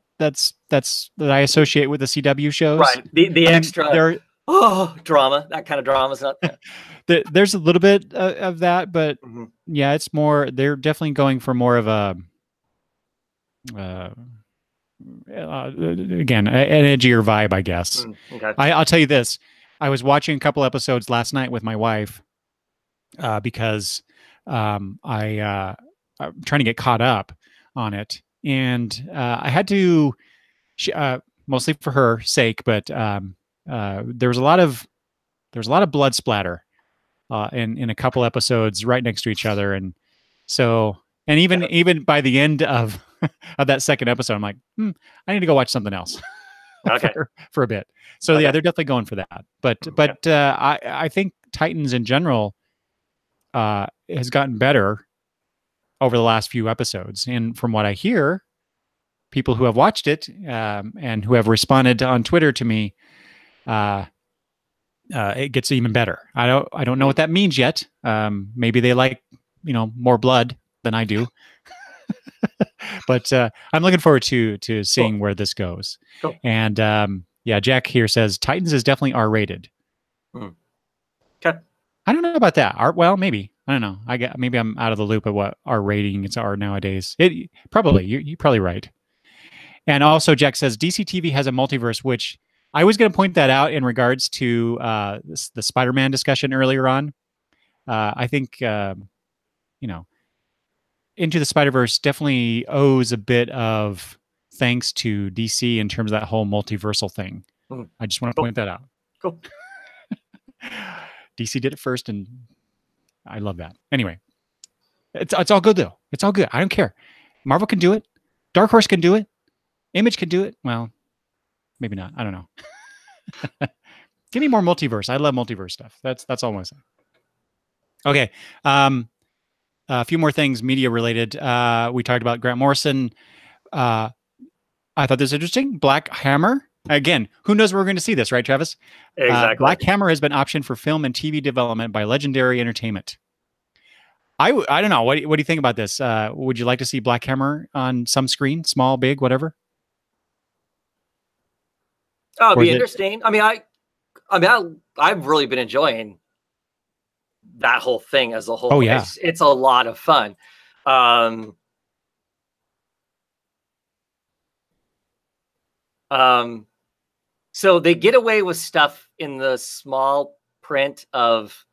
I associate with the CW shows. Right. The extra drama. That kind of drama is not there. There's a little bit of that, but yeah, it's more. They're definitely going for more of a again an edgier vibe, I guess. Okay. I'll tell you this. I was watching a couple episodes last night with my wife because I'm trying to get caught up on it, and I had to, mostly for her sake, but there was a lot of blood splatter in a couple episodes right next to each other, and so even by the end of that second episode, I'm like, I need to go watch something else. Okay. for a bit. So yeah, they're definitely going for that. But I think Titans in general has gotten better over the last few episodes, and from what I hear, people who have watched it and who have responded on Twitter to me, it gets even better. I don't know what that means yet. Maybe they like more blood than I do. But I'm looking forward to seeing where this goes. Cool. And yeah, Jack here says Titans is definitely R-rated. Okay. I don't know about that. Well, maybe. I don't know. Maybe I'm out of the loop of what R rating it's R nowadays. It probably you're probably right. And also, Jack says DC TV has a multiverse, which I was going to point that out in regards to the Spider-Man discussion earlier on. I think Into the Spider-Verse definitely owes a bit of thanks to DC in terms of that whole multiversal thing. I just want to point that out. Cool. DC did it first, and I love that. Anyway, it's all good though. It's all good. I don't care. Marvel can do it. Dark Horse can do it. Image can do it. Well, maybe not. I don't know. Give me more multiverse. I love multiverse stuff. That's all I want to say. Okay. A few more things media related. We talked about Grant Morrison. I thought this was interesting. Black Hammer. Again, who knows where we're going to see this, right, Travis? Exactly. Black Hammer has been optioned for film and TV development by Legendary Entertainment. I don't know. What do you think about this? Would you like to see Black Hammer on some screen, small, big, whatever? Oh, it'd be interesting. I've really been enjoying that whole thing as a whole. Oh yeah, it's a lot of fun. So they get away with stuff in the small print of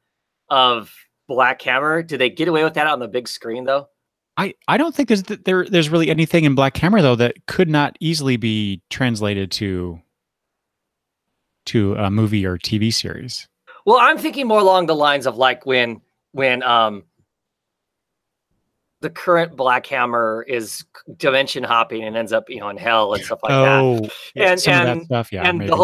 Black Hammer. Do they get away with that on the big screen though? I don't think there's really anything in Black Hammer though that could not easily be translated to a movie or TV series. Well, I'm thinking more along the lines of like when the current Black Hammer is dimension hopping and ends up, in hell and stuff like that. And some of that stuff, yeah. And maybe. the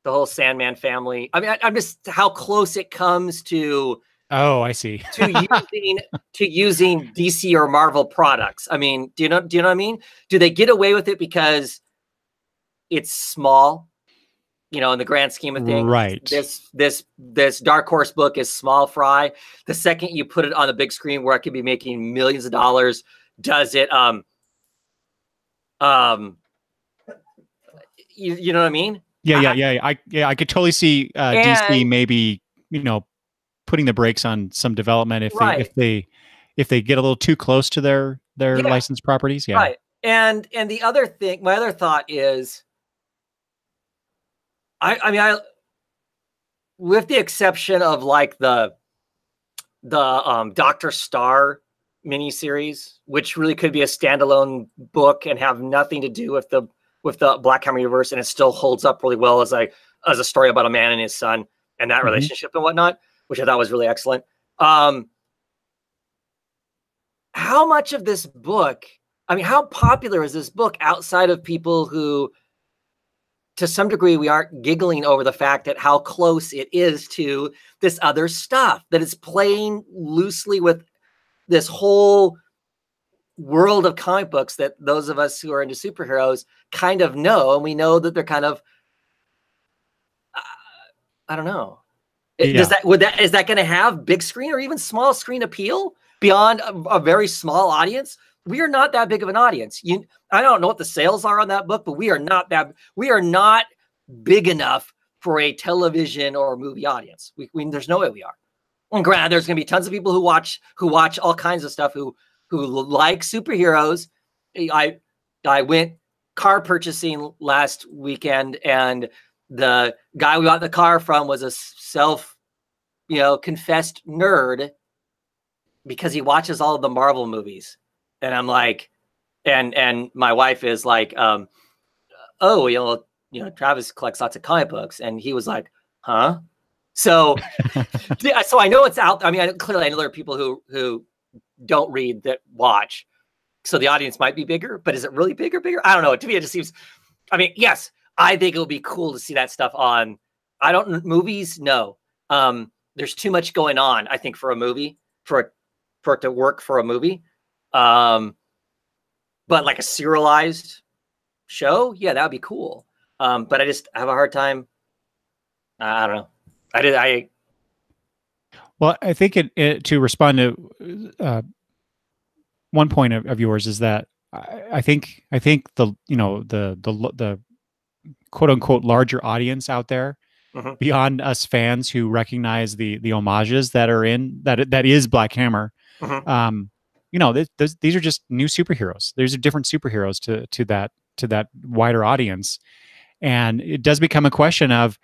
whole Sandman family. I mean, I'm just how close it comes to. Oh, I see. to using DC or Marvel products. I mean, do you know what I mean? Do they get away with it because it's small? In the grand scheme of things, right? This Dark Horse book is small fry. The second you put it on the big screen where it could be making millions of dollars, does it? You know what I mean? Yeah. I could totally see DC maybe putting the brakes on some development if they get a little too close to their licensed properties. Yeah. Right. And the other thing, my other thought is, I mean, with the exception of like the Dr. Star miniseries, which really could be a standalone book and have nothing to do with the Black Hammer universe, and it still holds up really well as a story about a man and his son and that relationship and whatnot, which I thought was really excellent. How much of this book, I mean, how popular is this book outside of people who, to some degree, we aren't giggling over the fact that how close it is to this other stuff, that it's playing loosely with this whole world of comic books that those of us who are into superheroes kind of know. And we know that they're kind of, I don't know. Yeah. Is that going to have big screen or even small screen appeal beyond a very small audience? We are not that big of an audience. I don't know what the sales are on that book, but we are not big enough for a television or movie audience. There's no way we are. And granted, there's going to be tons of people who watch all kinds of stuff who like superheroes. I went car purchasing last weekend, and the guy we bought the car from was a confessed nerd because he watches all of the Marvel movies. And I'm like, and my wife is like, Travis collects lots of comic books. And he was like, huh? So, so I know it's out. I mean, clearly I know there are people who don't read that watch. So the audience might be bigger, but is it really bigger? I don't know. To me, it just seems, I mean, yes, I think it would be cool to see that stuff on, movies. No. There's too much going on, I think, for a movie, for it to work for a movie. But like a serialized show, yeah, that would be cool. But I just have a hard time. I don't know. Well, I think to respond to one point of yours is that I think the quote unquote larger audience out there, beyond us fans who recognize the homages that are in that is Black Hammer. These are just new superheroes. These are different superheroes to that wider audience. And it does become a question of,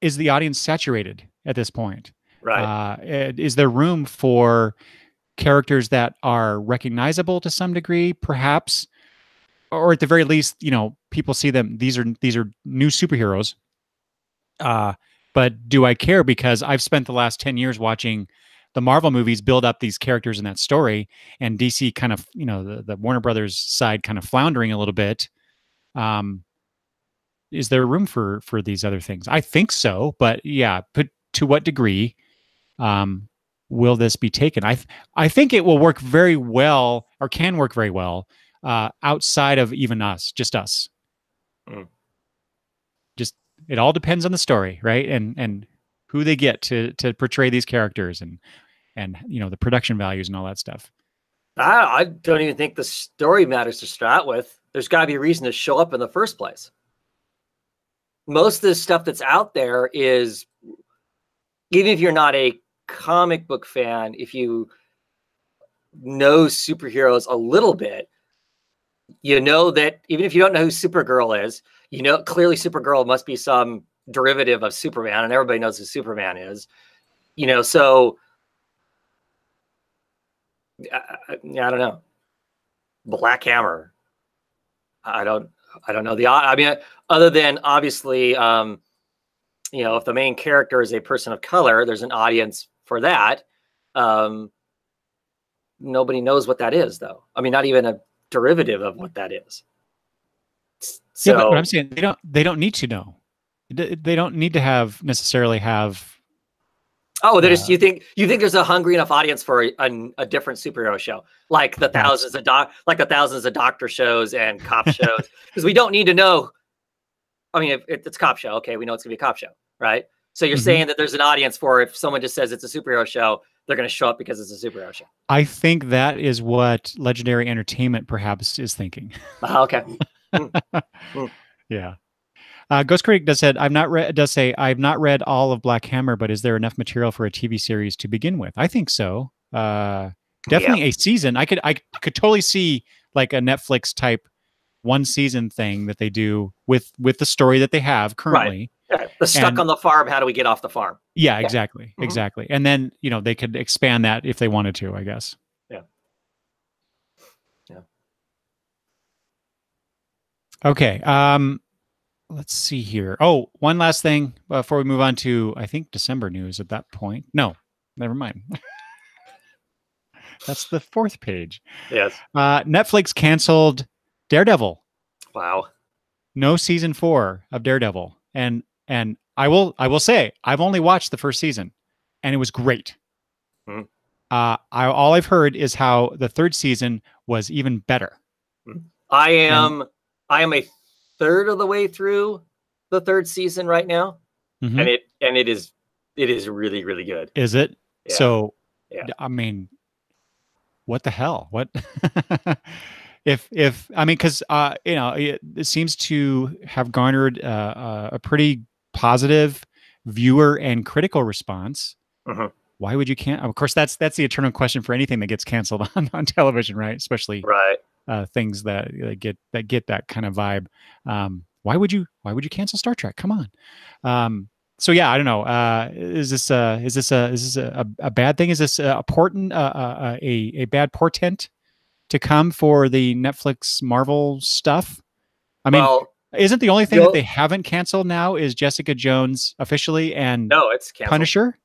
is the audience saturated at this point? Right. Is there room for characters that are recognizable to some degree, perhaps, or at the very least, people see them. These are new superheroes. But do I care because I've spent the last 10 years watching the Marvel movies build up these characters in that story, and DC kind of, the Warner Brothers side kind of floundering a little bit. Is there room for these other things? I think so, but yeah, but to what degree will this be taken? I think it will work very well, or can work very well, outside of even us, just us. Just, it all depends on the story, right? And who they get to portray these characters, and the production values and all that stuff. I don't even think the story matters to start with. There's got to be a reason to show up in the first place. Most of the stuff that's out there is even if you're not a comic book fan, if you know superheroes a little bit, you know that even if you don't know who Supergirl is, you know clearly Supergirl must be some derivative of Superman, and everybody knows who Superman is. You know, so I don't know. Black Hammer. I don't know the. I mean, other than obviously, you know, if the main character is a person of color, there's an audience for that. Nobody knows what that is, though. I mean, not even a derivative of what that is. So, yeah, but I'm saying they don't need to know. They don't need to necessarily have. Oh, there's you think there's a hungry enough audience for a different superhero show, like the thousands of doctor shows and cop shows, because we don't need to know. I mean, if it's a cop show, okay, we know it's gonna be a cop show, right? So you're saying that there's an audience for if someone just says it's a superhero show, they're going to show up because it's a superhero show. I think that is what Legendary Entertainment perhaps is thinking. Okay. Yeah. Ghost Critic does say I've not read all of Black Hammer, but is there enough material for a TV series to begin with? I think so. Definitely a season. I could totally see like a Netflix type one season thing that they do with the story that they have currently. Right. The stuck on the farm. How do we get off the farm? Yeah, exactly. Exactly. And then, you know, they could expand that if they wanted to, I guess. Yeah. Yeah. Okay. Let's see here. Oh, one last thing before we move on to, I think, December news at that point. No, never mind. That's the fourth page. Yes. Netflix canceled Daredevil. Wow. No season 4 of Daredevil. And I will say I've only watched the first season, and it was great. All I've heard is how the third season was even better. I am a third of the way through the third season right now, and it is really, really good. Is it? Yeah. So, I mean, what the hell? What if I mean, because you know, it seems to have garnered a pretty positive viewer and critical response. Why would you can't? Of course, that's the eternal question for anything that gets canceled on television, right? Especially things that get that kind of vibe. Why would you cancel Star Trek? Come on. So yeah, I don't know. Is this a bad thing? Is this a bad portent to come for the Netflix Marvel stuff? I mean, isn't the only thing that they haven't canceled now is Jessica Jones officially and no, it's canceled. Punisher?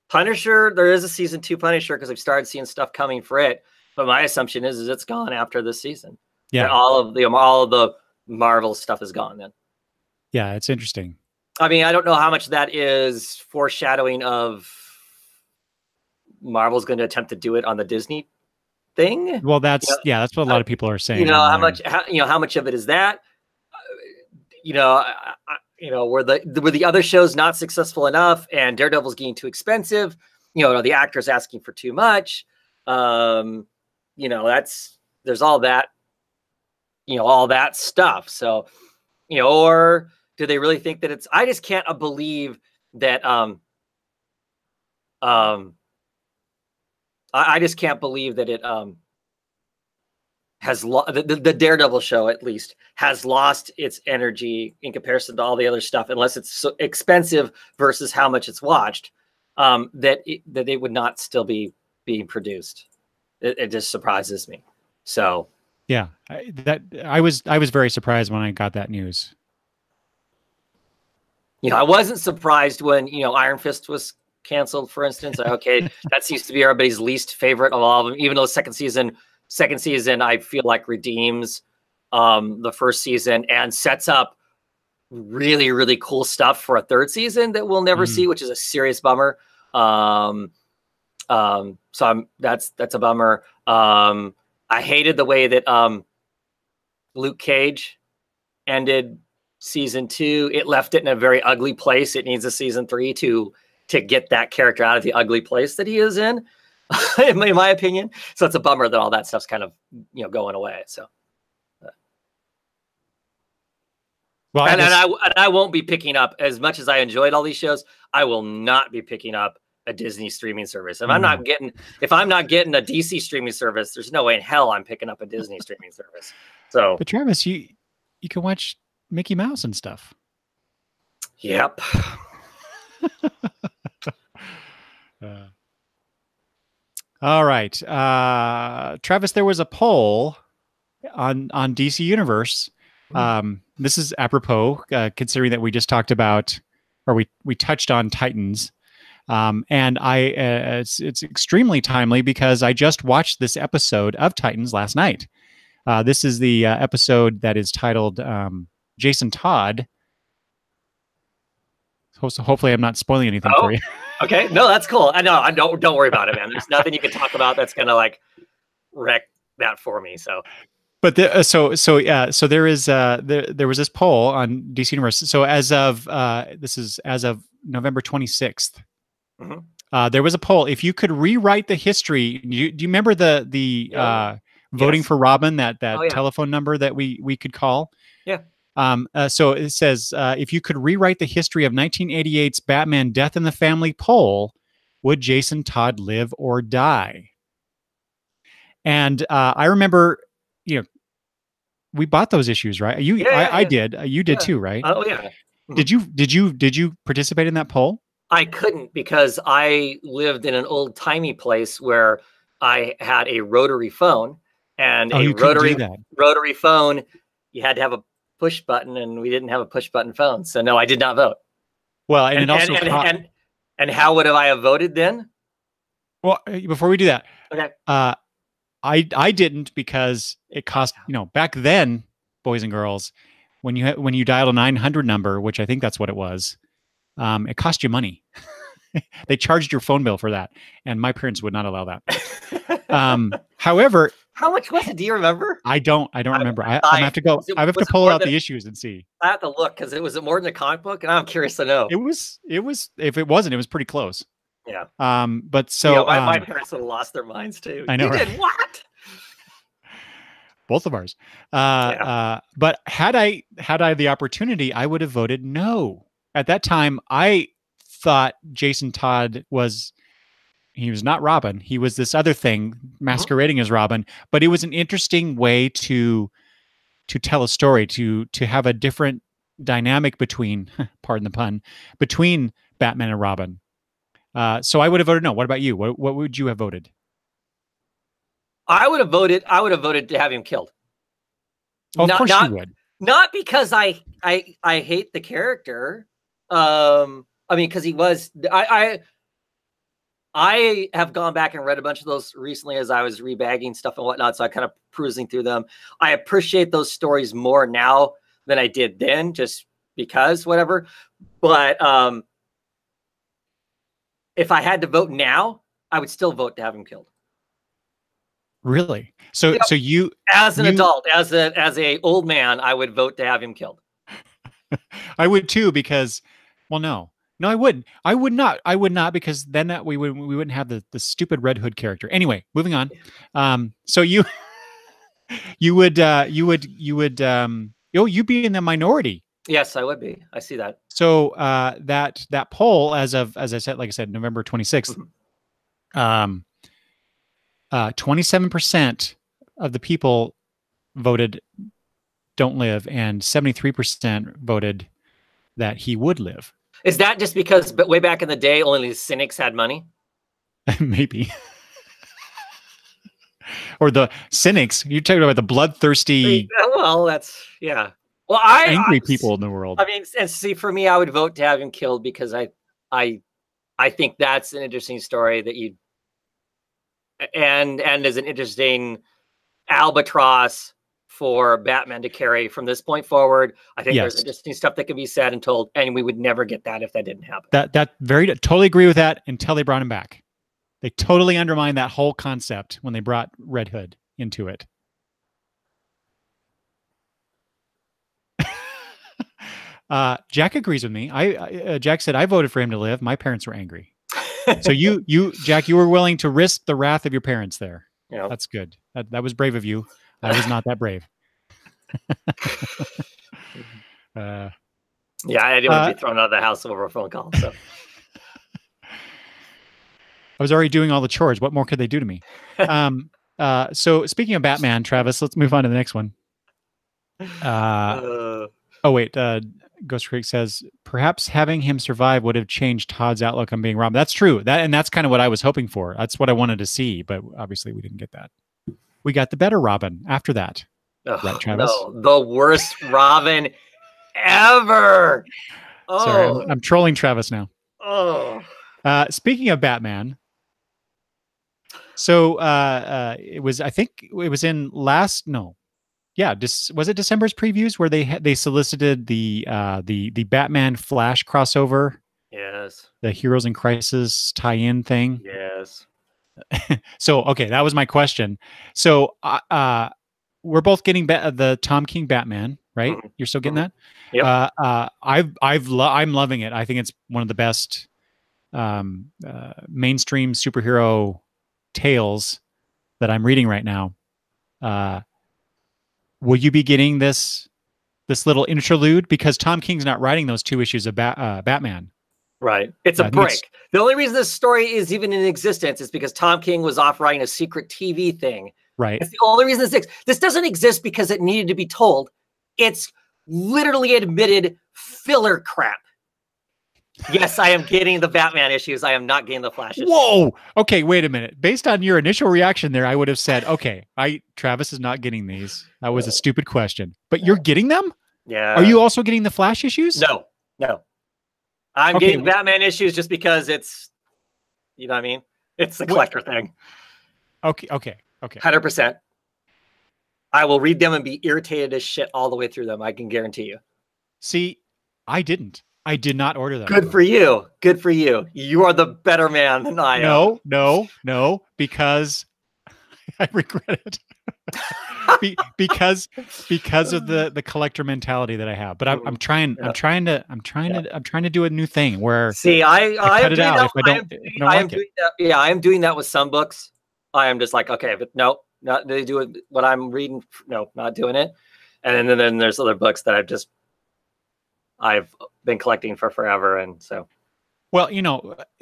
Punisher, there is a season 2 Punisher because we've started seeing stuff coming for it. But my assumption is it's gone after this season. Yeah, and all of the Marvel stuff is gone then. Yeah, it's interesting. I mean, I don't know how much that is foreshadowing of Marvel's going to attempt to do it on the Disney thing. Well, that's that's what a lot of people are saying. You know, how much of it is that? Were the other shows not successful enough and Daredevil's getting too expensive? You know, the actors asking for too much. You know, there's all that, all that stuff. So, or do they really think that it's, I just can't believe that, I just can't believe that it, has the Daredevil show at least has lost its energy in comparison to all the other stuff, unless it's so expensive versus how much it's watched, that it would not still be being produced. It just surprises me. So yeah, I was very surprised when I got that news. I wasn't surprised when Iron Fist was canceled, for instance. Okay, that seems to be everybody's least favorite of all of them, even though second season I feel like redeems the first season and sets up really, really cool stuff for a third season that we'll never see, which is a serious bummer. So that's a bummer. I hated the way that Luke Cage ended season 2. It left it in a very ugly place. It needs a season 3 to get that character out of the ugly place that he is in. In my opinion. So it's a bummer that all that stuff's kind of, going away. So. Well, and I won't be picking up, as much as I enjoyed all these shows, I will not be picking up a Disney streaming service. If I'm not getting a DC streaming service, there's no way in hell I'm picking up a Disney streaming service. So, but Travis, you can watch Mickey Mouse and stuff. Yep. All right, Travis. There was a poll on DC Universe. This is apropos, considering that we just talked about, or we touched on Titans, and it's extremely timely because I just watched this episode of Titans last night. This is the episode that is titled Jason Todd. So hopefully I'm not spoiling anything for you. Okay. No, that's cool. I know. Don't worry about it, man. There's nothing you can talk about that's going to like wreck that for me. So, but so there is there was this poll on DC Universe. So as of this is as of November 26th, there was a poll. If you could rewrite the history, do you remember the voting for Robin, that telephone number that we could call? Yeah. So it says, if you could rewrite the history of 1988's Batman Death in the Family poll, would Jason Todd live or die? And I remember, we bought those issues, right? I did. You did too, right? Oh yeah. Did you participate in that poll? I couldn't, because I lived in an old timey place where I had a rotary phone, and a rotary phone, you had to have a push button, and we didn't have a push button phone. So no, I did not vote. Well, and how would I have voted then? Well, before we do that, okay. I didn't, because it cost, back then, boys and girls, when you dialed a 900 number, which I think that's what it was, it cost you money. They charged your phone bill for that, and my parents would not allow that. However, how much was it? Do you remember? I don't remember. I'm gonna have to go. I have to pull out the issues and see. I have to look, because it was more than a comic book, and I'm curious to know. It was. If it wasn't, it was pretty close. Yeah. But so my parents would have lost their minds too. I know. You did what? Both of ours. But had I the opportunity, I would have voted no. At that time, I thought Jason Todd was not Robin. He was this other thing masquerading as Robin, but it was an interesting way to tell a story, to have a different dynamic between, pardon the pun, between Batman and Robin. So I would have voted no. What about you? What would you have voted? I would have voted to have him killed. Oh, of course you would. Not because I hate the character. I mean, because he was. I have gone back and read a bunch of those recently as I was rebagging stuff and whatnot. So I kind of perusing through them. I appreciate those stories more now than I did then, just because whatever. But if I had to vote now, I would still vote to have him killed. Really? So you, as an adult, as a old man, I would vote to have him killed. I would too, because, well, no, I wouldn't. I would not, because then we wouldn't have the stupid Red Hood character. Anyway, moving on. So you'd be in the minority. Yes, I would be. I see that. So that poll, as I said, November 26th, 27% of the people voted don't live, and 73% voted that he would live. Is that just because, but way back in the day, only the cynics had money? Maybe. Or the cynics. You're talking about the bloodthirsty. Well, that's, yeah. Well, angry people in the world. I mean, and see, for me, I would vote to have him killed, because I think that's an interesting story that you, and is an interesting albatross for Batman to carry from this point forward. I think there's interesting stuff that can be said and told, and we would never get that if that didn't happen. Totally agree with that, until they brought him back. They totally undermined that whole concept when they brought Red Hood into it. Jack agrees with me. Jack said, I voted for him to live. My parents were angry. So Jack, you were willing to risk the wrath of your parents there. Yeah. That's good. That was brave of you. I was not that brave. Yeah, I didn't want to be thrown out of the house over a phone call. So I was already doing all the chores. What more could they do to me? So speaking of Batman, Travis, let's move on to the next one. Oh wait, Ghost Creek says perhaps having him survive would have changed Todd's outlook on being Robin. That's true. That's kind of what I was hoping for. That's what I wanted to see, but obviously we didn't get that. We got the better Robin after that. Right, Travis? No, the worst Robin ever. Oh, sorry, I'm trolling Travis now. Oh. Speaking of Batman, so it was, I think it was in was it December's previews where they solicited the Batman Flash crossover? Yes. The Heroes in Crisis tie-in thing. Yes. So okay, that was my question. So we're both getting the Tom King Batman, right? Mm-hmm. You're still getting that? Yep. I'm loving it. I think it's one of the best mainstream superhero tales that I'm reading right now. Will you be getting this little interlude, because Tom King's not writing those 2 issues of Batman? Right. It's a break. The only reason this story is even in existence is because Tom King was off writing a secret TV thing. Right. It's the only reason this doesn't exist because it needed to be told. It's literally admitted filler crap. Yes, I am getting the Batman issues. I am not getting the Flash issues. Whoa. Okay, wait a minute. Based on your initial reaction there, I would have said, okay, Travis is not getting these. That was a stupid question. But you're getting them? Yeah. Are you also getting the Flash issues? No. I'm getting Batman issues just because it's, you know what I mean? It's the collector thing. Okay. 100%. I will read them and be irritated as shit all the way through them. I can guarantee you. See, I did not order them. Good for you. Good for you. You are the better man than I am. No, because I regret it. because of the collector mentality that I have. But I'm trying to do a new thing where I cut it out if I don't like it. Yeah, I am doing that with some books. I am just like, okay, but no, not they do it what I'm reading. No, not doing it. And then there's other books that I've been collecting for forever. And so, well,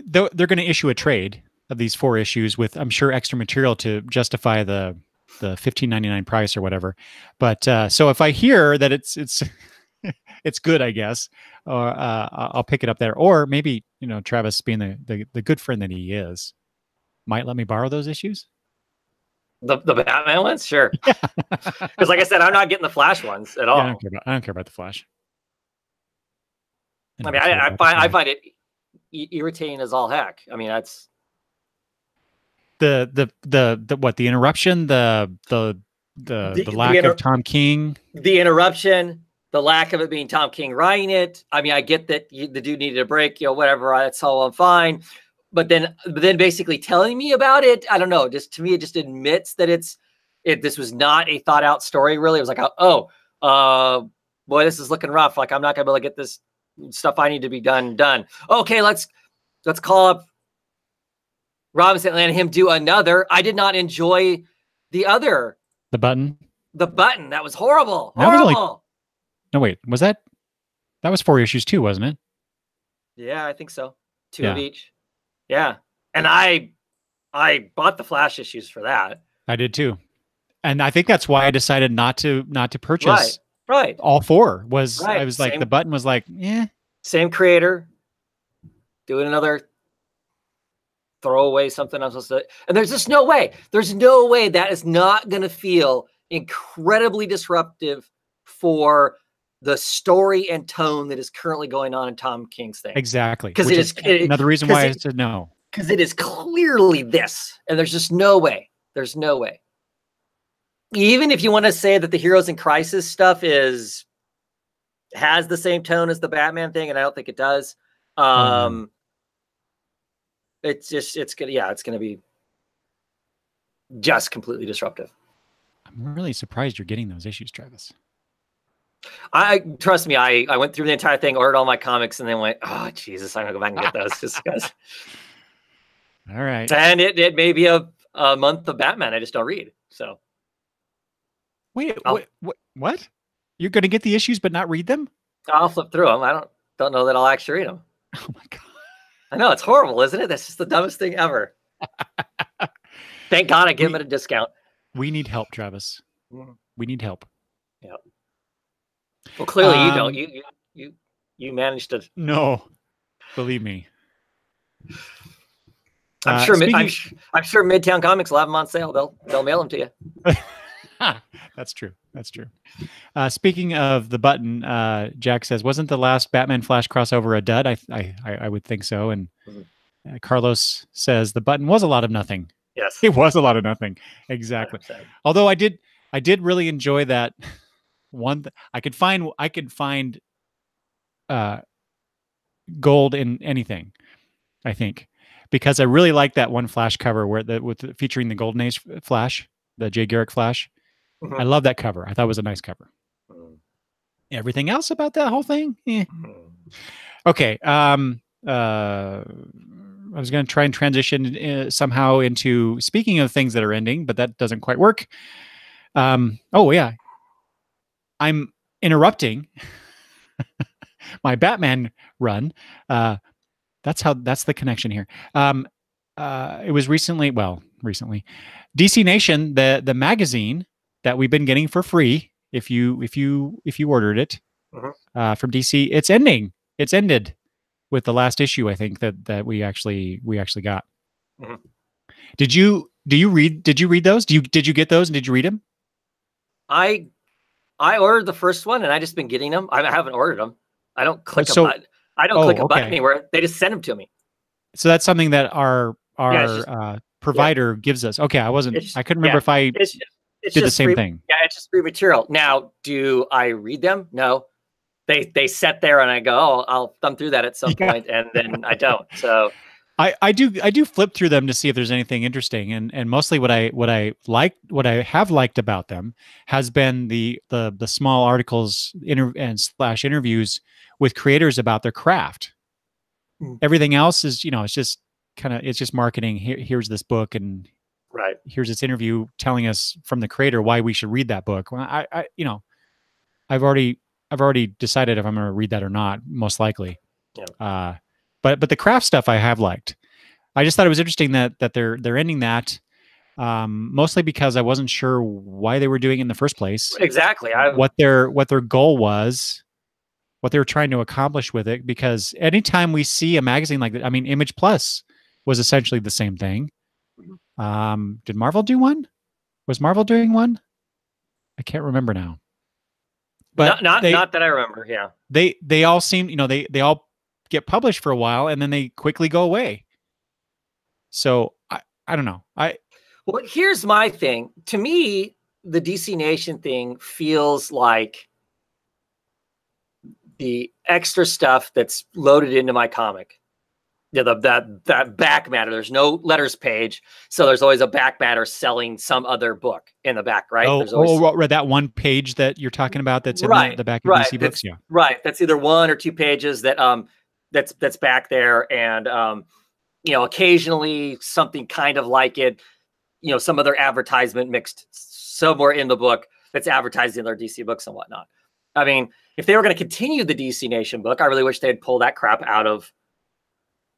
they're going to issue a trade of these 4 issues with, I'm sure, extra material to justify the $15.99 price or whatever. But so if I hear that it's it's good, I guess, or I'll pick it up there. Or maybe, Travis, being the good friend that he is, might let me borrow those issues. The Batman ones, sure. Because like I said, I'm not getting the Flash ones at all. Yeah, I don't care about the Flash. I mean, I find it irritating as all heck. I mean, that's the interruption, the lack of Tom King, the interruption, the lack of it being Tom King writing it. I mean, I get that the dude needed a break, whatever. That's all I'm fine. But then basically telling me about it, I don't know. Just to me, it just admits that this was not a thought out story. Really, it was like, boy, this is looking rough. Like, I'm not gonna be able to get this stuff I need to be done. Okay, let's call up Robinson and him do another. I did not enjoy the button. The button, that was horrible. No, wait, was that was 4 issues too, wasn't it? Yeah, I think so. 2 of each. Yeah, and I bought the Flash issues for that. I did too, and I think that's why I decided not to purchase. Right. All 4 was. Right. I was like, the button was like, yeah. Same creator, doing another throwaway something I'm supposed to. And there's just no way. There's no way that is not going to feel incredibly disruptive for the story and tone that is currently going on in Tom King's thing. Exactly. Because it is another reason why I said no. Because it is clearly this, and there's just no way. There's no way. Even if you want to say that the Heroes in Crisis stuff has the same tone as the Batman thing, and I don't think it does. It's gonna be just completely disruptive. I'm really surprised you're getting those issues, Travis. Trust me, I went through the entire thing, ordered all my comics, and then went, oh Jesus, I'm gonna go back and get those just because. All right. And it may be a month of Batman I just don't read. So wait, what? You're gonna get the issues but not read them? I'll flip through them. I don't know that I'll actually read them. Oh my God. I know, it's horrible, isn't it? That's just the dumbest thing ever. Thank God I give them at a discount. We need help, Travis. We need help. Yeah. Well, clearly you don't. You managed to. No, believe me. I'm sure Midtown Comics will have them on sale. They'll mail them to you. That's true. That's true. Speaking of the button, Jack says, "Wasn't the last Batman Flash crossover a dud?" I would think so. And Carlos says the button was a lot of nothing. Yes, it was a lot of nothing. Exactly. 100%. Although I did really enjoy that one. I could find gold in anything, I think, because I really like that one Flash cover featuring the Golden Age Flash, the Jay Garrick Flash. Mm-hmm. I love that cover. I thought it was a nice cover. Mm-hmm. Everything else about that whole thing, Okay. I was going to try and transition somehow into speaking of things that are ending, but that doesn't quite work. Oh yeah, I'm interrupting my Batman run. That's the connection here. It was recently, DC Nation, the magazine that we've been getting for free if you ordered it from DC. It's ending. It's ended with the last issue, I think, that we actually got. Mm-hmm. Did you read those? Did you get those and did you read them? I ordered the first one and I just been getting them. I haven't ordered them. I don't click a button. I don't click a button anywhere. They just send them to me. So that's something that our provider gives us. Okay, I couldn't remember if I did the same thing. Yeah, it's just free material. Now, do I read them? No. They sit there and I go, oh, I'll thumb through that at some point, and then I don't. So I do flip through them to see if there's anything interesting, and mostly what I have liked about them has been the small articles and interviews with creators about their craft. Everything else is, it's just it's just marketing. Here's this book, and here's this interview telling us from the creator why we should read that book. Well, I've already decided if I'm going to read that or not, most likely. Yeah. But the craft stuff I have liked. I just thought it was interesting that they're ending that, mostly because I wasn't sure why they were doing it in the first place. Exactly. What their goal was, what they were trying to accomplish with it. Because anytime we see a magazine like that, I mean, Image Plus was essentially the same thing. Did Marvel do one? Was Marvel doing one? I can't remember now. But not that I remember. Yeah. They all seem, they all get published for a while and then they quickly go away. So I don't know. Well, here's my thing. To me, the DC Nation thing feels like the extra stuff that's loaded into my comic. Yeah, that back matter. There's no letters page, so there's always a back matter selling some other book in the back, right? Right, that one page that you're talking about that's in the back of DC books, yeah. Right, that's either 1 or 2 pages that's back there, and occasionally something kind of like it, some other advertisement mixed somewhere in the book that's advertising their DC books and whatnot. I mean, if they were going to continue the DC Nation book, I really wish they'd pull that crap out of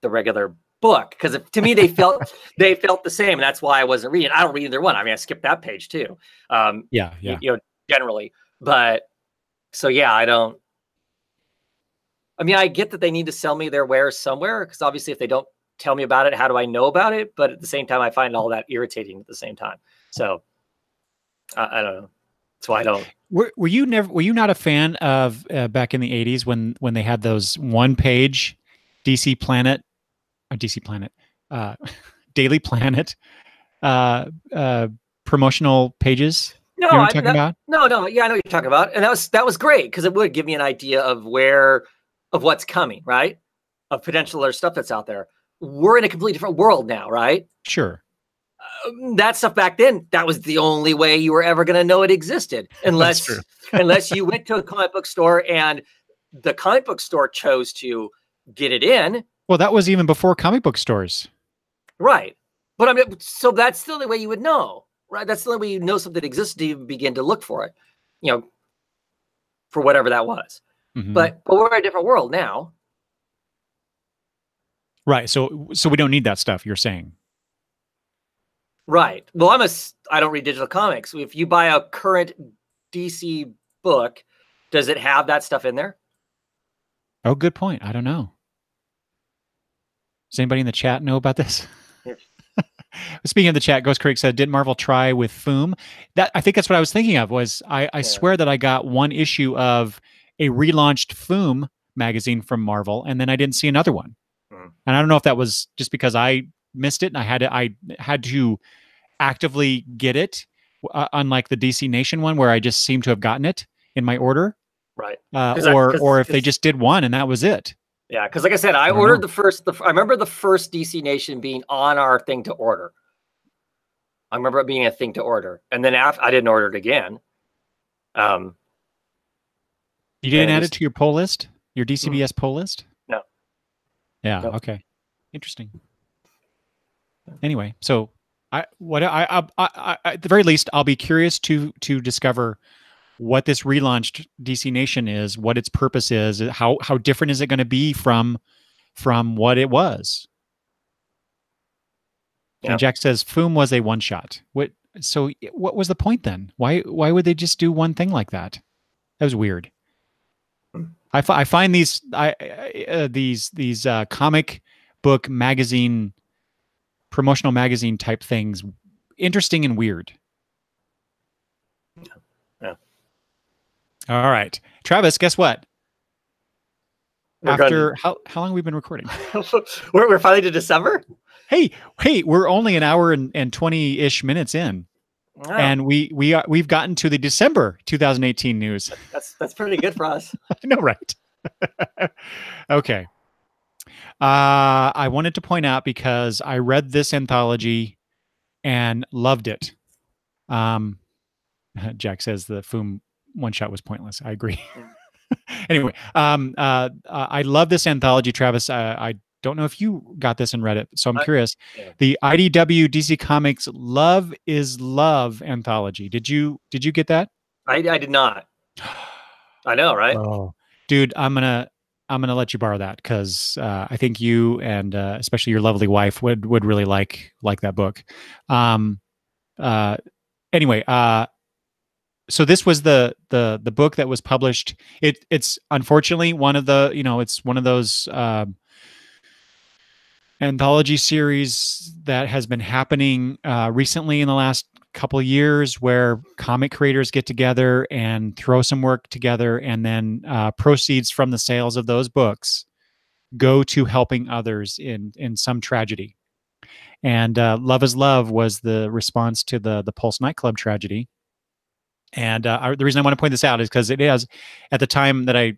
the regular book, because to me they felt the same, and that's why I wasn't reading. I don't read either one. I mean, I skipped that page too. Generally, but so yeah, I don't. I mean, I get that they need to sell me their wares somewhere, because obviously, if they don't tell me about it, how do I know about it? But at the same time, I find all that irritating at the same time. So I don't know. That's why I don't. Were you not a fan of back in the 80s when they had those 1-page DC Planet? Daily Planet promotional pages? No, you know what I'm talking about? No. Yeah, I know what you're talking about. And that was great, because it would give me an idea of what's coming, right? Of potential other stuff that's out there. We're in a completely different world now, right? Sure. That stuff back then, that was the only way you were ever going to know it existed. Unless you went to a comic book store and the comic book store chose to get it in. Well, that was even before comic book stores. Right. But I mean, so that's still the way you would know, right? That's the only way you know something exists to even begin to look for it, for whatever that was. But we're in a different world now. Right. So we don't need that stuff, you're saying. Right. Well, I don't read digital comics. If you buy a current DC book, does it have that stuff in there? Oh, good point. I don't know. Does anybody in the chat know about this? Yeah. Speaking of the chat, Ghost Creek said, "Did Marvel try with Foom?" I think that's what I was thinking of. Was I swear that I got one issue of a relaunched Foom magazine from Marvel, and then I didn't see another one. And I don't know if that was just because I missed it and I had to actively get it, unlike the DC Nation one where I just seem to have gotten it in my order, right? Or if they just did one and that was it. Yeah, because like I said, I ordered the first. I remember the first DC Nation being on our thing to order. I remember it being a thing to order, and then after I didn't order it again. You didn't add it to your pull list, your DCBS pull list? No. Yeah. No. Okay. Interesting. Anyway, so at the very least, I'll be curious to discover what this relaunched DC Nation is, what its purpose is, how different is it going to be from what it was. Yeah. And Jack says Foom was a one shot. What was the point then? Why would they just do one thing like that? That was weird. I find these comic book magazine, promotional magazine type things interesting and weird. Yeah. All right, Travis, guess what? After how long have we been recording? we're finally to December. Hey, we're only an hour and 20-ish minutes in. Wow. And we've gotten to the December 2018 news. That's pretty good for us. I know, right? Okay. I wanted to point out because I read this anthology and loved it. Jack says the Foom one shot was pointless. I agree. Anyway, I love this anthology, Travis. I don't know if you got this and read it, so I'm curious. Yeah. The IDW DC Comics Love is Love anthology. Did you get that? I did not. I know, right? Oh, dude, I'm gonna let you borrow that because I think you and especially your lovely wife would really like that book. Anyway, so this was the book that was published. It's unfortunately one of the, it's one of those anthology series that has been happening recently in the last couple of years, where comic creators get together and throw some work together, and then proceeds from the sales of those books go to helping others in some tragedy. And Love is Love was the response to the Pulse nightclub tragedy. And the reason I want to point this out is because it is, at the time that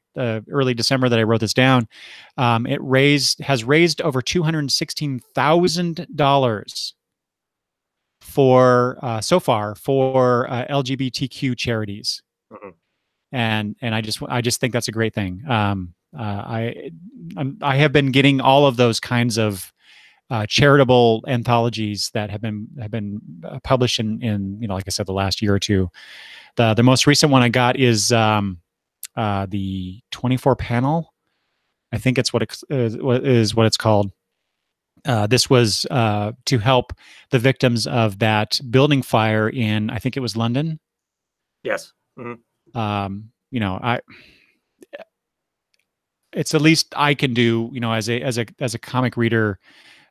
early December that I wrote this down, it has raised over $216,000 for so far for LGBTQ charities. Mm-hmm. And I just think that's a great thing. I have been getting all of those kinds of charitable anthologies that have been published in like I said, the last year or two. The most recent one I got is the 24 panel. I think it's what it's called. This was to help the victims of that building fire in, I think it was London. Yes. Mm-hmm. It's the least I can do, as a comic reader,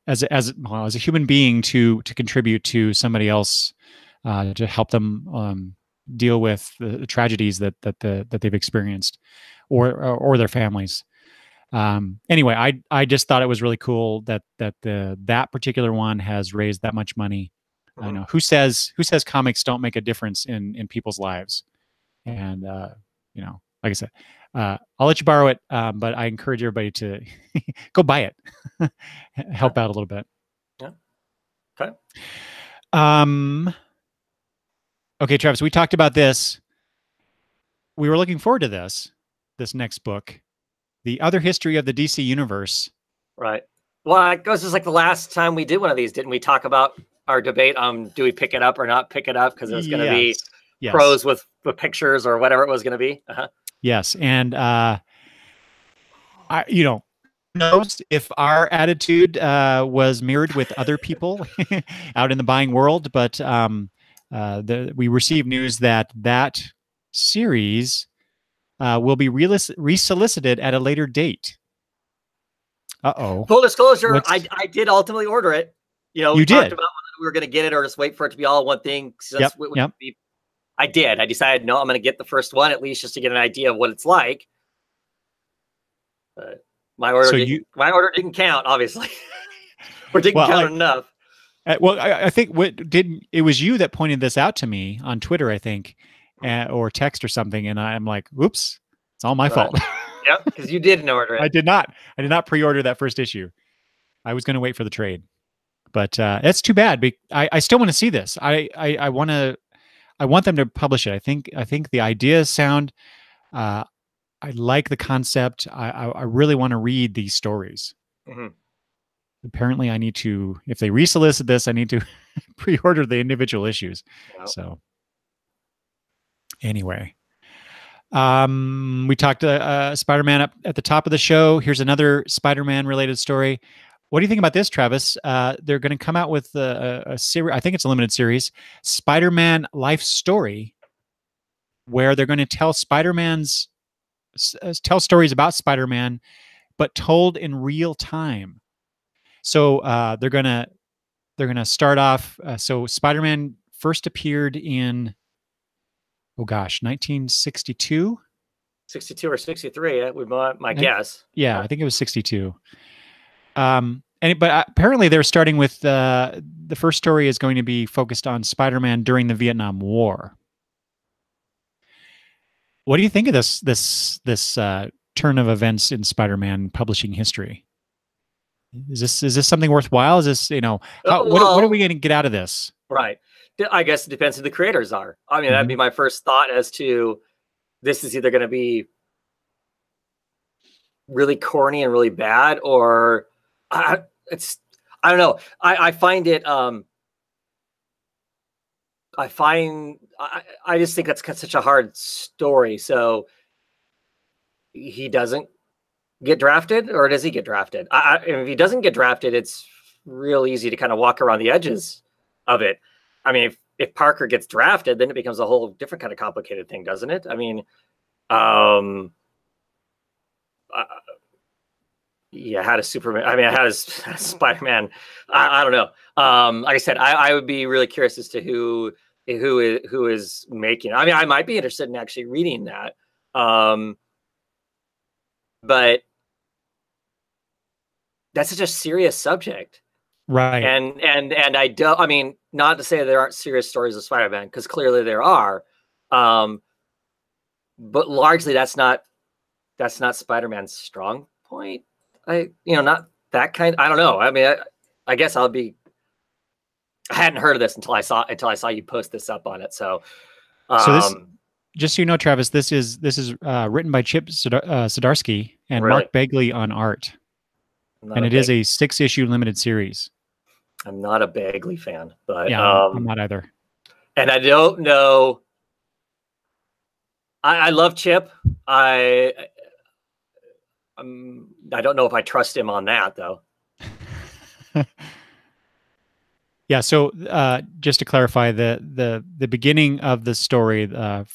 as a human being, to contribute to somebody else, to help them deal with the tragedies that they've experienced, or their families. Anyway, I just thought it was really cool that that particular one has raised that much money. Mm-hmm. I know who says comics don't make a difference in people's lives, and like I said, I'll let you borrow it, but I encourage everybody to go buy it, help out a little bit. Yeah. Okay. Okay, Travis, we talked about this. We were looking forward to this next book, The Other History of the DC Universe. Right. Well, it goes just like the last time we did one of these, didn't we talk about our debate on do we pick it up or not pick it up? Because it was going to be prose with pictures or whatever it was going to be. Uh-huh. Yes. And you know, who knows if our attitude was mirrored with other people out in the buying world, but we received news that that series will be resolicited at a later date. Uh-oh. Full disclosure, What's I did ultimately order it. You know, we you talked did? about whether we were going to get it or just wait for it to be all one thing. Yep. Since Yep. I did. I decided, no, I'm going to get the first one at least just to get an idea of what it's like. But my order didn't count, obviously, or didn't count enough. Well, I think it was you that pointed this out to me on Twitter, I think, or text or something, and I'm like, "Oops, it's all my fault." Yep, because you didn't order it. I did not pre-order that first issue. I was going to wait for the trade, but that's too bad. I still want to see this. I want them to publish it. I think the ideas sound. I like the concept. I really want to read these stories. Mm-hmm. Apparently, I need to. If they resolicit this, I need to pre-order the individual issues. Wow. So, anyway, we talked Spider-Man up at the top of the show. Here's another Spider-Man related story. What do you think about this, Travis? They're going to come out with a series. I think it's a limited series, Spider-Man Life Story, where they're going to tell tell stories about Spider-Man, but told in real time. So they're gonna start off. So Spider-Man first appeared in 1962, 62 or 63. Would be my guess. Yeah, I think it was 62. But apparently they're starting with the first story is going to be focused on Spider-Man during the Vietnam War. What do you think of this turn of events in Spider-Man publishing history? Is this something worthwhile? Is this, what are we going to get out of this? Right. I guess it depends who the creators are. I mean, that'd be my first thought as to this is either going to be really corny and really bad, or I don't know. I find it. I just think that's such a hard story. So he doesn't get drafted, or does he get drafted? If he doesn't get drafted, it's real easy to kind of walk around the edges of it. I mean, if Parker gets drafted, then it becomes a whole different kind of complicated thing, doesn't it? I mean, yeah, how does Superman? I mean, how does Spider-Man? I don't know. Like I said, I would be really curious as to who is making it. I mean, I might be interested in actually reading that. But that's such a serious subject, right? And I don't. I mean, not to say there aren't serious stories of Spider-Man, because clearly there are. But largely, that's not Spider-Man's strong point. Not that kind. I don't know. I mean, I guess I hadn't heard of this until I saw you post this up on it. So this, just so you know, Travis, this is written by Chip Zdarsky and really? Mark Bagley on art, and it is a 6-issue limited series. I'm not a Bagley fan, but yeah, I'm not either. And I don't know. I love Chip. I don't know if I trust him on that, though. Yeah. So just to clarify, the beginning of the story, for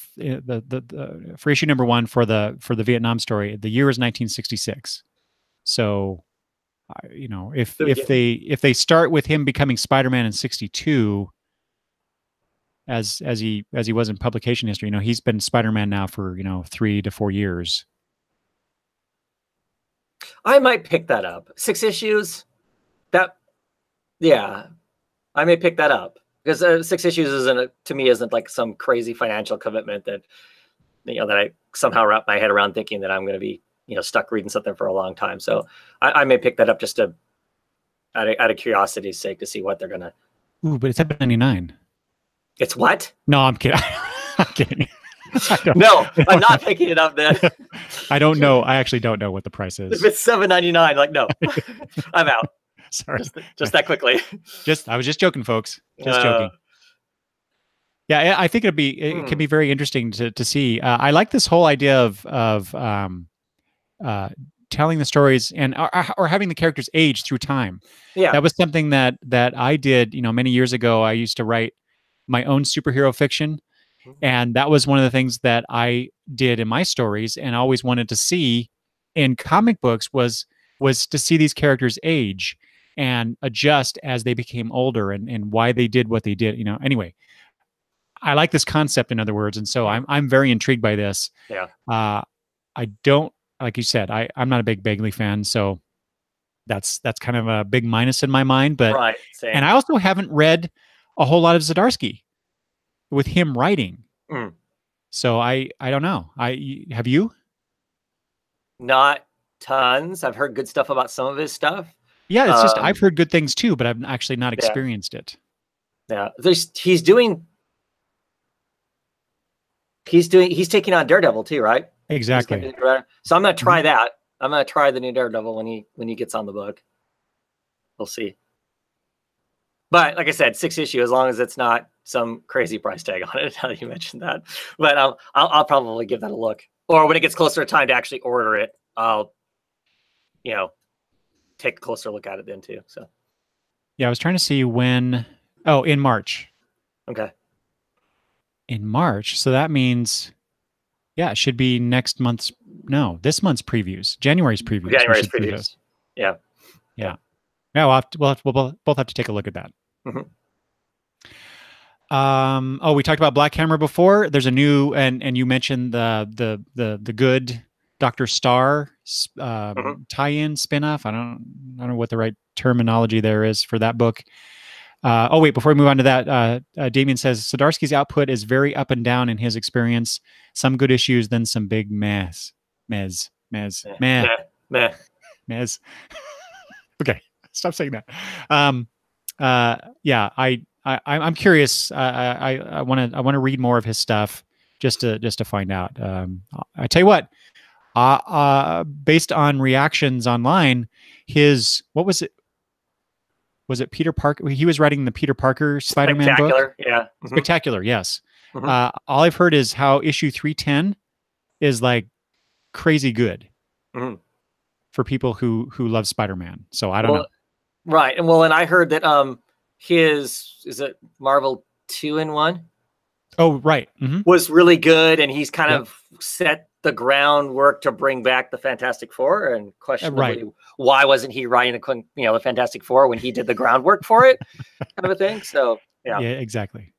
issue number 1 for the Vietnam story, the year is 1966. So, if they start with him becoming Spider-Man in 62, as he was in publication history, he's been Spider-Man now for 3 to 4 years. I might pick that up. 6 issues. Yeah. I may pick that up, because 6 issues isn't like some crazy financial commitment that that I somehow wrap my head around, thinking that I'm going to be stuck reading something for a long time. So I may pick that up just out of curiosity's sake, to see what they're gonna. Ooh, but it's $7.99. It's what? No, I'm kidding. I'm kidding. No, I'm not picking it up then. I don't know. I actually don't know what the price is. If it's $7.99, like, no, I'm out. Sorry, just that quickly. I was just joking, folks. Just joking. Yeah, I think it can be very interesting to see. I like this whole idea of telling the stories and or having the characters age through time. Yeah. That was something that I did, many years ago. I used to write my own superhero fiction, and that was one of the things that I did in my stories and always wanted to see in comic books was to see these characters age and adjust as they became older, and why they did what they did. Anyway, I like this concept, in other words, and so I'm very intrigued by this. Yeah. I don't, like you said, I'm not a big Bagley fan, so that's kind of a big minus in my mind. But right, same. And I also haven't read a whole lot of Zdarsky with him writing. So I don't know. Have you? Not tons. I've heard good stuff about some of his stuff. Yeah, it's just I've heard good things too, but I've actually not experienced it. Yeah, he's taking on Daredevil too, right? Exactly. So I'm gonna try that. I'm gonna try the new Daredevil when he gets on the book. We'll see. But like I said, 6 issue, as long as it's not some crazy price tag on it. Now that you mentioned that, but I'll probably give that a look. Or when it gets closer to time to actually order it, I'll, take a closer look at it then too. So. Yeah, I was trying to see when. Oh, in March. Okay. In March, so that means, yeah, it should be next month's. No, this month's previews. January's previews. January's previews. Yeah. Yeah. Yeah, we'll both have to take a look at that. We talked about Black Hammer before. There's a new, and you mentioned the good Dr. Star tie-in spinoff. I don't know what the right terminology there is for that book. Wait, before we move on to that, Damien says Zdarsky's output is very up and down in his experience. Some good issues, then some big mez. Okay, stop saying that. Yeah, I'm curious. I want to read more of his stuff just to find out. I tell you what, based on reactions online, what was it? Was it Peter Parker? He was writing the Peter Parker Spider-Man book. Yeah. Spectacular, yes. All I've heard is how issue 310 is like crazy good for people who love Spider-Man. So I don't know. Right. And I heard that is it Marvel 2-in-1? Oh, right. Was really good, and he's kind of set the groundwork to bring back the Fantastic Four, and questionably why wasn't he writing the Fantastic Four when he did the groundwork for it, kind of a thing. So yeah, exactly.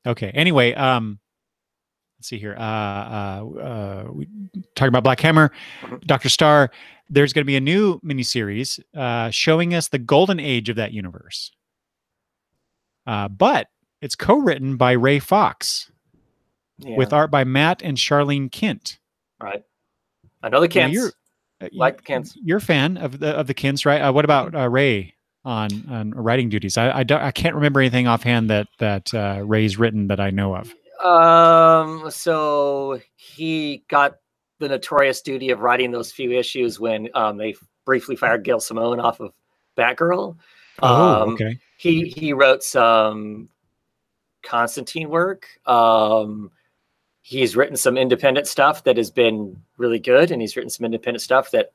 Okay. Anyway, let's see here. We talking about Black Hammer, Dr. Star. There's going to be a new miniseries showing us the golden age of that universe. But it's co-written by Ray Fox with art by Matt and Charlene Kent. Right. I know the Kents. Like the Kents. You're a fan of the Kents, right? What about Ray on writing duties? I can't remember anything offhand that Ray's written that I know of. So he got the notorious duty of writing those few issues when they briefly fired Gail Simone off of Batgirl. Okay. He wrote some Constantine work. He's written some independent stuff that has been really good, and he's written some independent stuff that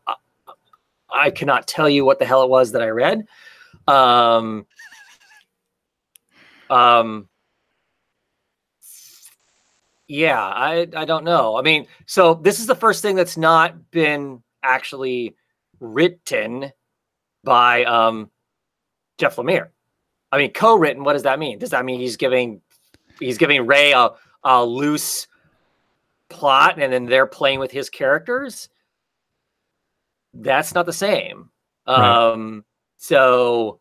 I cannot tell you what the hell it was that I read. Yeah, I don't know. I mean, so this is the first thing that's not been actually written by Jeff Lemire. I mean, co-written. What does that mean? Does that mean he's giving Ray a loose plot and then they're playing with his characters? That's not the same. Right. So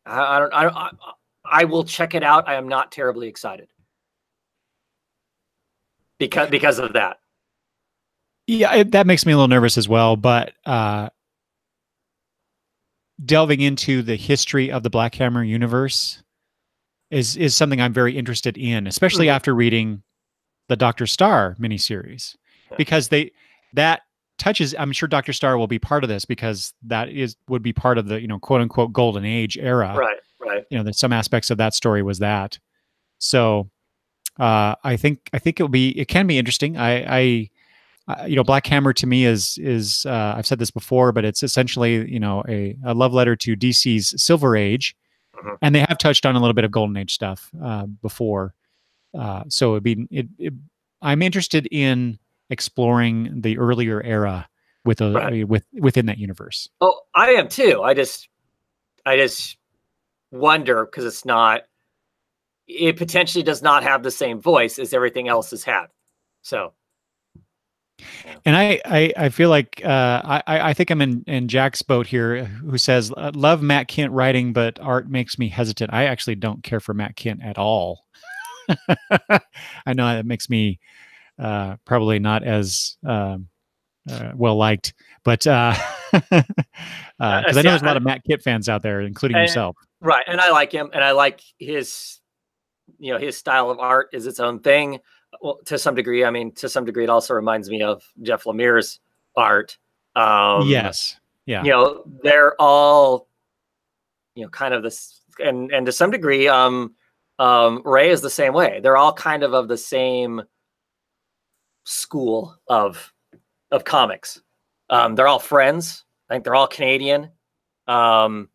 I will check it out. I am not terribly excited because of that. Yeah, that makes me a little nervous as well. But delving into the history of the Black Hammer universe is something I'm very interested in, especially after reading the Dr. Star miniseries, because that touches. I'm sure Dr. Star will be part of this because that would be part of the quote unquote golden age era. Right. There's some aspects of that story was that. So I think it can be interesting. I Black Hammer to me is I've said this before, but it's essentially, a love letter to DC's Silver Age, Mhm. and they have touched on a little bit of Golden Age stuff before. So I'm interested in exploring the earlier era Right. within that universe. Oh, I am too. I just wonder because it potentially does not have the same voice as everything else has had. So, yeah. And I feel like I think I'm in Jack's boat here, who says, "Love Matt Kent writing, but art makes me hesitant." I actually don't care for Matt Kent at all. I know that makes me probably not as well liked, but because I know there's a lot of Matt Kent fans out there, including yourself. Right, and I like him, and I like his style of art is its own thing. Well, to some degree, to some degree, it also reminds me of Jeff Lemire's art. Yes, yeah. They're all, kind of this, and to some degree, Ray is the same way. They're all kind of the same school of comics. They're all friends. I think they're all Canadian. So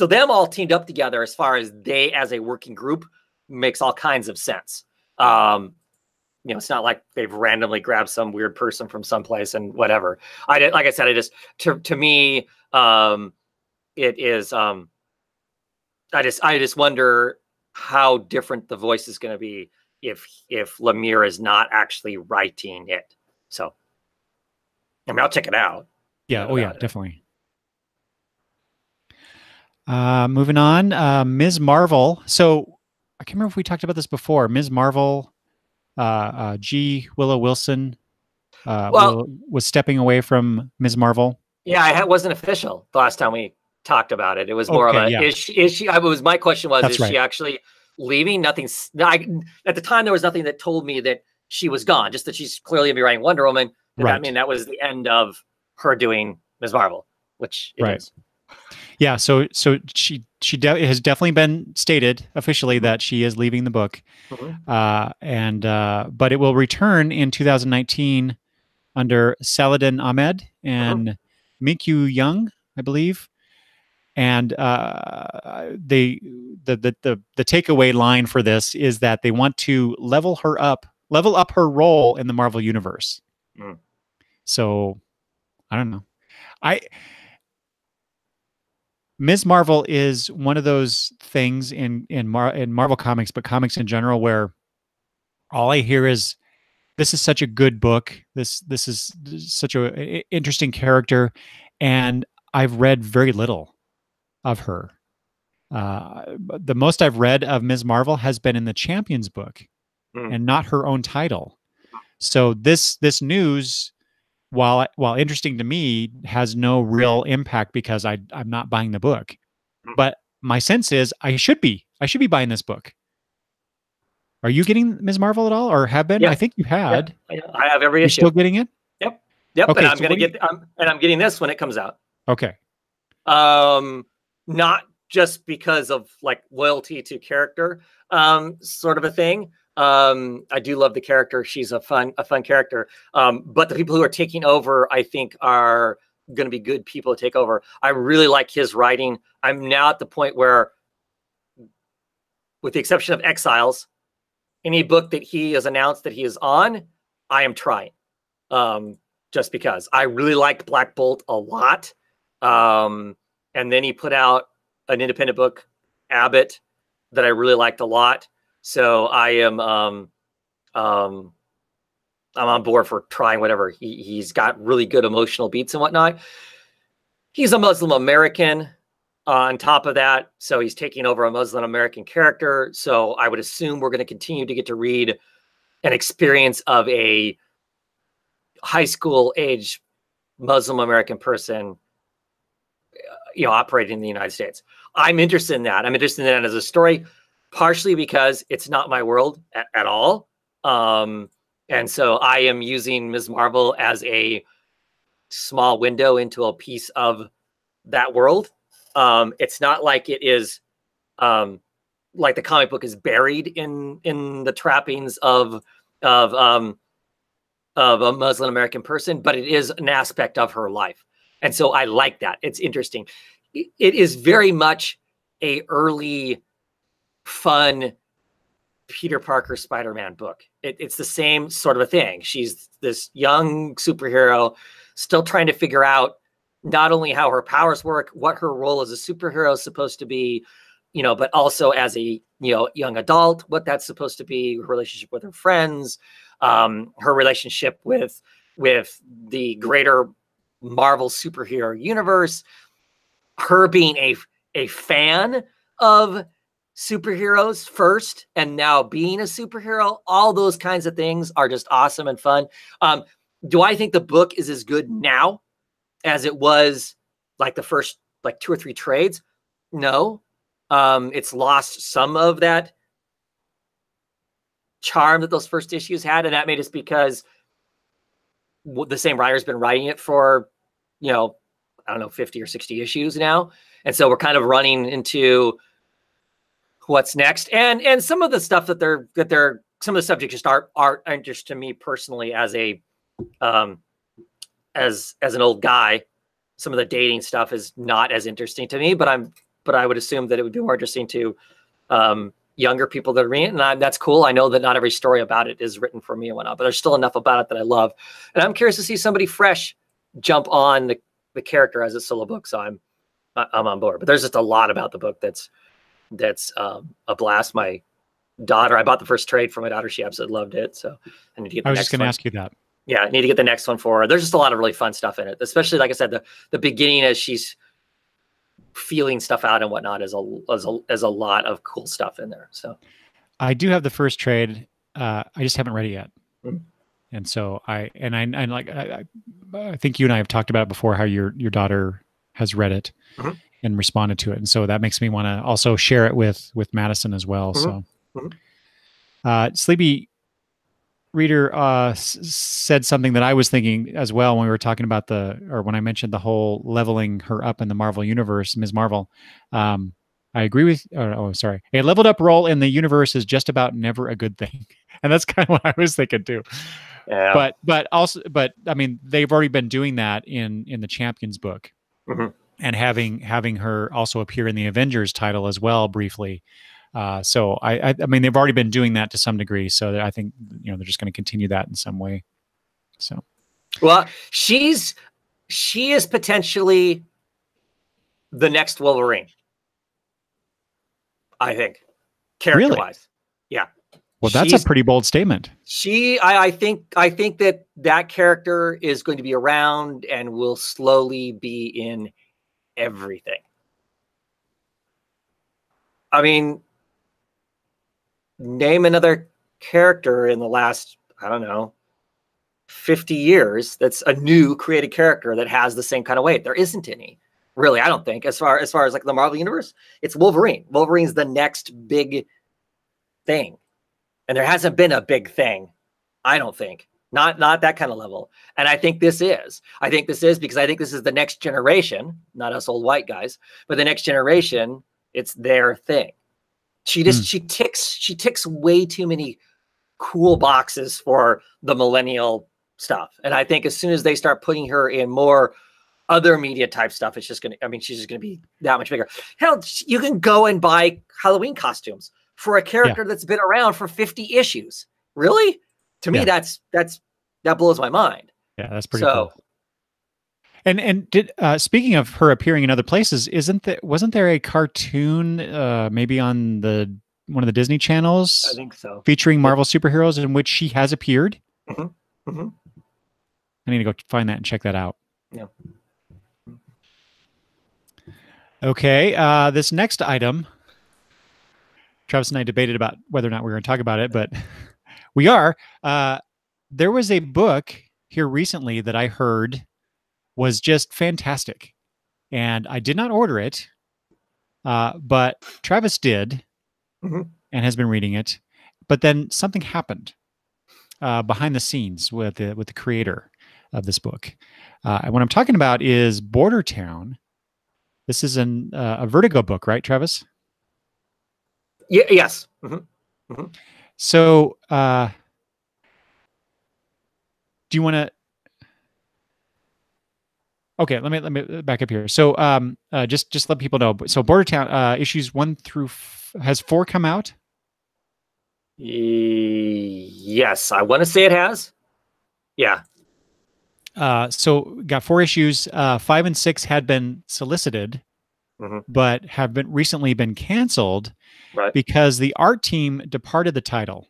them all teamed up together as far as they as a working group makes all kinds of sense. It's not like they've randomly grabbed some weird person from someplace and whatever. Like I said, to me, it is. I just wonder how different the voice is going to be if Lemire is not actually writing it. So, I'll check it out. Yeah. Oh, yeah. Definitely. Moving on, Ms. Marvel. So I can't remember if we talked about this before. Ms. Marvel, G. Willow Wilson, was stepping away from Ms. Marvel. Yeah, it wasn't official the last time we talked about it. It was more of a, is she, my question was, That's right. She actually leaving? At the time, there was nothing that told me that she was gone, just that she's clearly going to be writing Wonder Woman. Right. I mean, that was the end of her doing Ms. Marvel, which it is. Yeah, so she has definitely been stated officially that she is leaving the book, but it will return in 2019 under Saladin Ahmed and Minkyu Young, I believe. And the takeaway line for this is that they want to level up her role in the Marvel universe. So I don't know. Ms. Marvel is one of those things in Marvel comics, but comics in general, where all I hear is, "This is such a good book. This is such a interesting character," and I've read very little of her. The most I've read of Ms. Marvel has been in the Champions book, and not her own title. So this news, while interesting to me, has no real impact because I'm not buying the book. But my sense is I should be buying this book. Are you getting Ms. Marvel at all, or have been? Yeah. I think you had. Yeah. I have every issue. You're still getting it? Yep. Okay, and I'm getting this when it comes out. Okay. Not just because of like loyalty to character, sort of a thing. I do love the character. She's a fun character. But the people who are taking over, I think, are going to be good people to take over. I really like his writing. I'm now at the point where, with the exception of Exiles, any book that he has announced that he is on, I am trying. Just because I really liked Black Bolt a lot. And then he put out an independent book, Abbott, that I really liked a lot. So I am, I'm on board for trying whatever. He's got really good emotional beats and whatnot. He's a Muslim American on top of that. So he's taking over a Muslim American character. So I would assume we're going to continue to get to read an experience of a high school age Muslim American person, operating in the United States. I'm interested in that. I'm interested in that as a story, partially because it's not my world at all. And so I am using Ms. Marvel as a small window into a piece of that world. It's not like it is like the comic book is buried in the trappings of of a Muslim American person, but it is an aspect of her life. And so I like that. It's interesting. It is very much a early, fun Peter Parker Spider-Man book. It's the same sort of a thing. She's this young superhero still trying to figure out not only how her powers work, what her role as a superhero is supposed to be, but also as a, young adult, what that's supposed to be, her relationship with her friends, her relationship with the greater Marvel superhero universe, her being a fan of superheroes first and now being a superhero. All those kinds of things are just awesome and fun. Do I think the book is as good now as it was like the first 2 or 3 trades? No. It's lost some of that charm that those first issues had, and that may just because the same writer's been writing it for, I don't know, 50 or 60 issues now. And so we're kind of running into what's next. And some of the stuff that they're some of the subjects just aren't interest to me personally as a as an old guy. Some of the dating stuff is not as interesting to me, but I would assume that it would be more interesting to younger people that are reading it. And that's cool. I know that not every story about it is written for me and whatnot, but there's still enough about it that I love. And I'm curious to see somebody fresh jump on the character as a solo book. So I'm on board. But there's just a lot about the book that's a blast. My daughter, I bought the first trade for my daughter. She absolutely loved it. So I need to get the I was next just going to one. ask you that. Yeah, I need to get the next one for her. There's just a lot of really fun stuff in it, especially, like I said, the beginning as she's feeling stuff out and whatnot is a lot of cool stuff in there. So I do have the first trade. I just haven't read it yet. Mhm. And so I think you and I have talked about it before, how your daughter has read it Mhm. and responded to it. And so that makes me want to also share it with Madison as well. Mhm. So Sleepy Reader said something that I was thinking as well when we were talking about when I mentioned the whole leveling her up in the Marvel universe, Ms. Marvel. I agree with, sorry. A leveled up role in the universe is just about never a good thing. And that's kind of what I was thinking too. Yeah. But I mean, they've already been doing that in the Champions book, Mhm. and having her also appear in the Avengers title as well briefly. So I mean, they've already been doing that to some degree. So I think, they're just going to continue that in some way. So, Well, she is potentially the next Wolverine, I think, character-wise. Yeah. Well, that's a pretty bold statement. I think that character is going to be around and will slowly be in everything. I mean, name another character in the last, I don't know, 50 years that's a new created character that has the same kind of weight. There isn't any, really. I don't think, as far as like the Marvel universe, it's Wolverine. Wolverine's the next big thing. And there hasn't been a big thing, I don't think. Not that kind of level. And I think this is. Because I think this is the next generation, not us old white guys, but the next generation, it's their thing. She ticks way too many cool boxes for the millennial stuff. And I think as soon as they start putting her in more other media type stuff, it's just she's just gonna be that much bigger. Hell, you can go and buy Halloween costumes for a character that's been around for 50 issues. Really? To me, that blows my mind. Yeah, that's pretty cool. And did speaking of her appearing in other places, wasn't there a cartoon maybe on one of the Disney channels? I think so. Featuring Marvel superheroes in which she has appeared? Mm-hmm. Mm-hmm. I need to go find that and check that out. Yeah. Okay, this next item, Travis and I debated about whether or not we were going to talk about it, but we are. There was a book here recently that I heard was just fantastic, and I did not order it, but Travis did, Mm-hmm. and has been reading it. But then something happened behind the scenes with the creator of this book. And what I'm talking about is Border Town. This is a Vertigo book, right, Travis? Yeah. Yes. Mm-hmm. Mm-hmm. So do you want to? Okay, let me back up here. So, just let people know. So, Border Town issues 1 through has 4 come out? Yes, I want to say it has. Yeah. So got 4 issues. 5 and 6 had been solicited, but have been recently been canceled, right? Because the art team departed the title,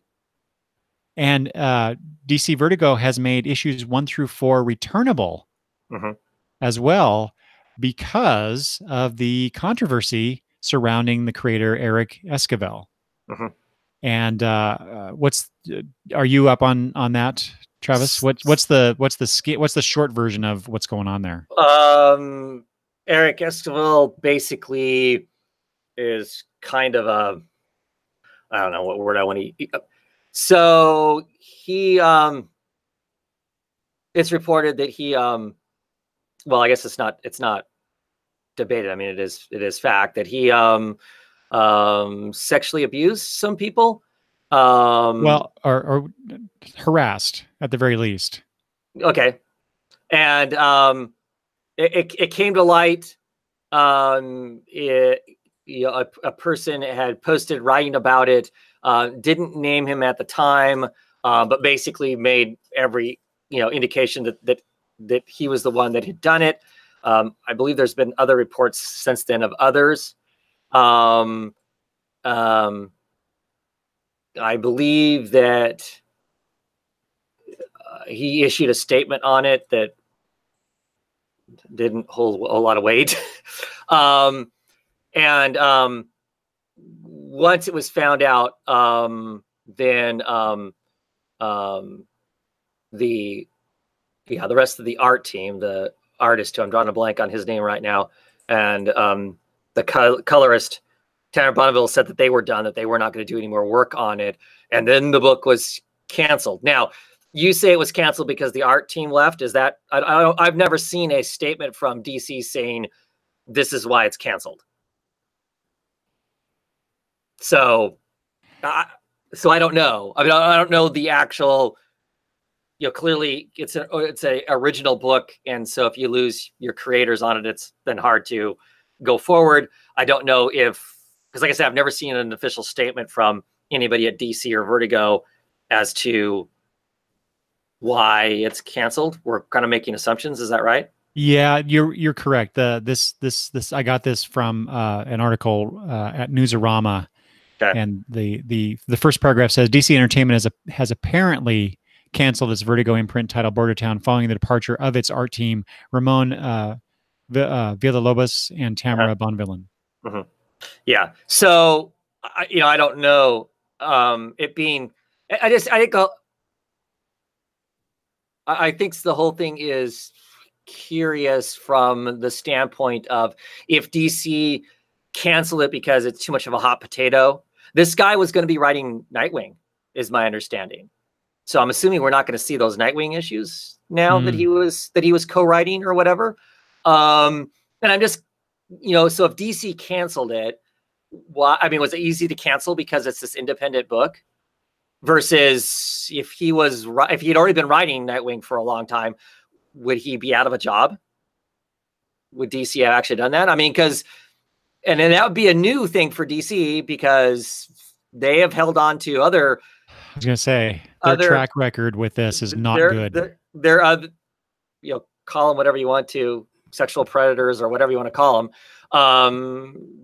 and DC Vertigo has made issues 1 through 4 returnable as well, because of the controversy surrounding the creator Eric Esquivel. And are you up on that, Travis? What's the short version of what's going on there? Eric Esquivel basically is kind of a, I don't know what word I want to use. So he it's reported that he well, I guess it's not debated. I mean, it is fact that he sexually abused some people. Well, or harassed at the very least. Okay. And it came to light. A person had posted writing about it, didn't name him at the time, but basically made every indication that he was the one that had done it. I believe there's been other reports since then of others. I believe that he issued a statement on it that didn't hold a lot of weight. And once it was found out, then the rest of the art team, the artist who I'm drawing a blank on his name right now, and the colorist Tanner Bonneville said that they were done, that they were not going to do any more work on it. And then the book was canceled. Now, you say it was canceled because the art team left. Is that, I've never seen a statement from DC saying this is why it's canceled. So I don't know. I mean, I don't know the actual, clearly it's a original book. And so if you lose your creators on it, it's then hard to go forward. I don't know because like I said, I've never seen an official statement from anybody at DC or Vertigo as to why it's canceled. We're kind of making assumptions. Is that right? Yeah, you're correct. This I got this from an article at Newsarama. Okay. And the first paragraph says DC Entertainment has apparently canceled its Vertigo imprint titled Border Town following the departure of its art team, Ramon Villalobos and Tamara Bonvillain. Yeah. So I don't know. It being, I think the whole thing is curious from the standpoint of if DC canceled it because it's too much of a hot potato. This guy was going to be writing Nightwing, is my understanding. So I'm assuming we're not going to see those Nightwing issues now that he was co-writing or whatever. And I'm just, so if DC canceled it, why? I mean, was it easy to cancel because it's this independent book? Versus if he had already been writing Nightwing for a long time, would he be out of a job? Would DC have actually done that? I mean, and then that would be a new thing for DC because they have held on to other. I was going to say their track record with this is not good. They're call them whatever you want to, sexual predators or whatever you want to call them.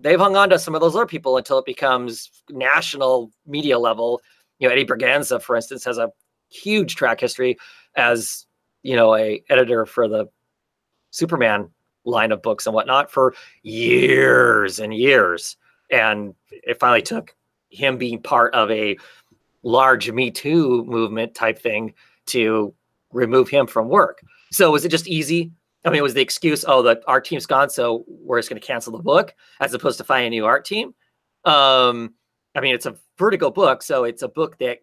They've hung on to some of those other people until it becomes national media level. Eddie Berganza, for instance, has a huge track history as, a editor for the Superman line of books and whatnot for years and years. And it finally took him being part of a large Me Too movement type thing to remove him from work. So was it just easy? I mean, it was the excuse, the art team's gone, so we're just going to cancel the book as opposed to finding a new art team. I mean, it's a Vertigo book, so it's a book that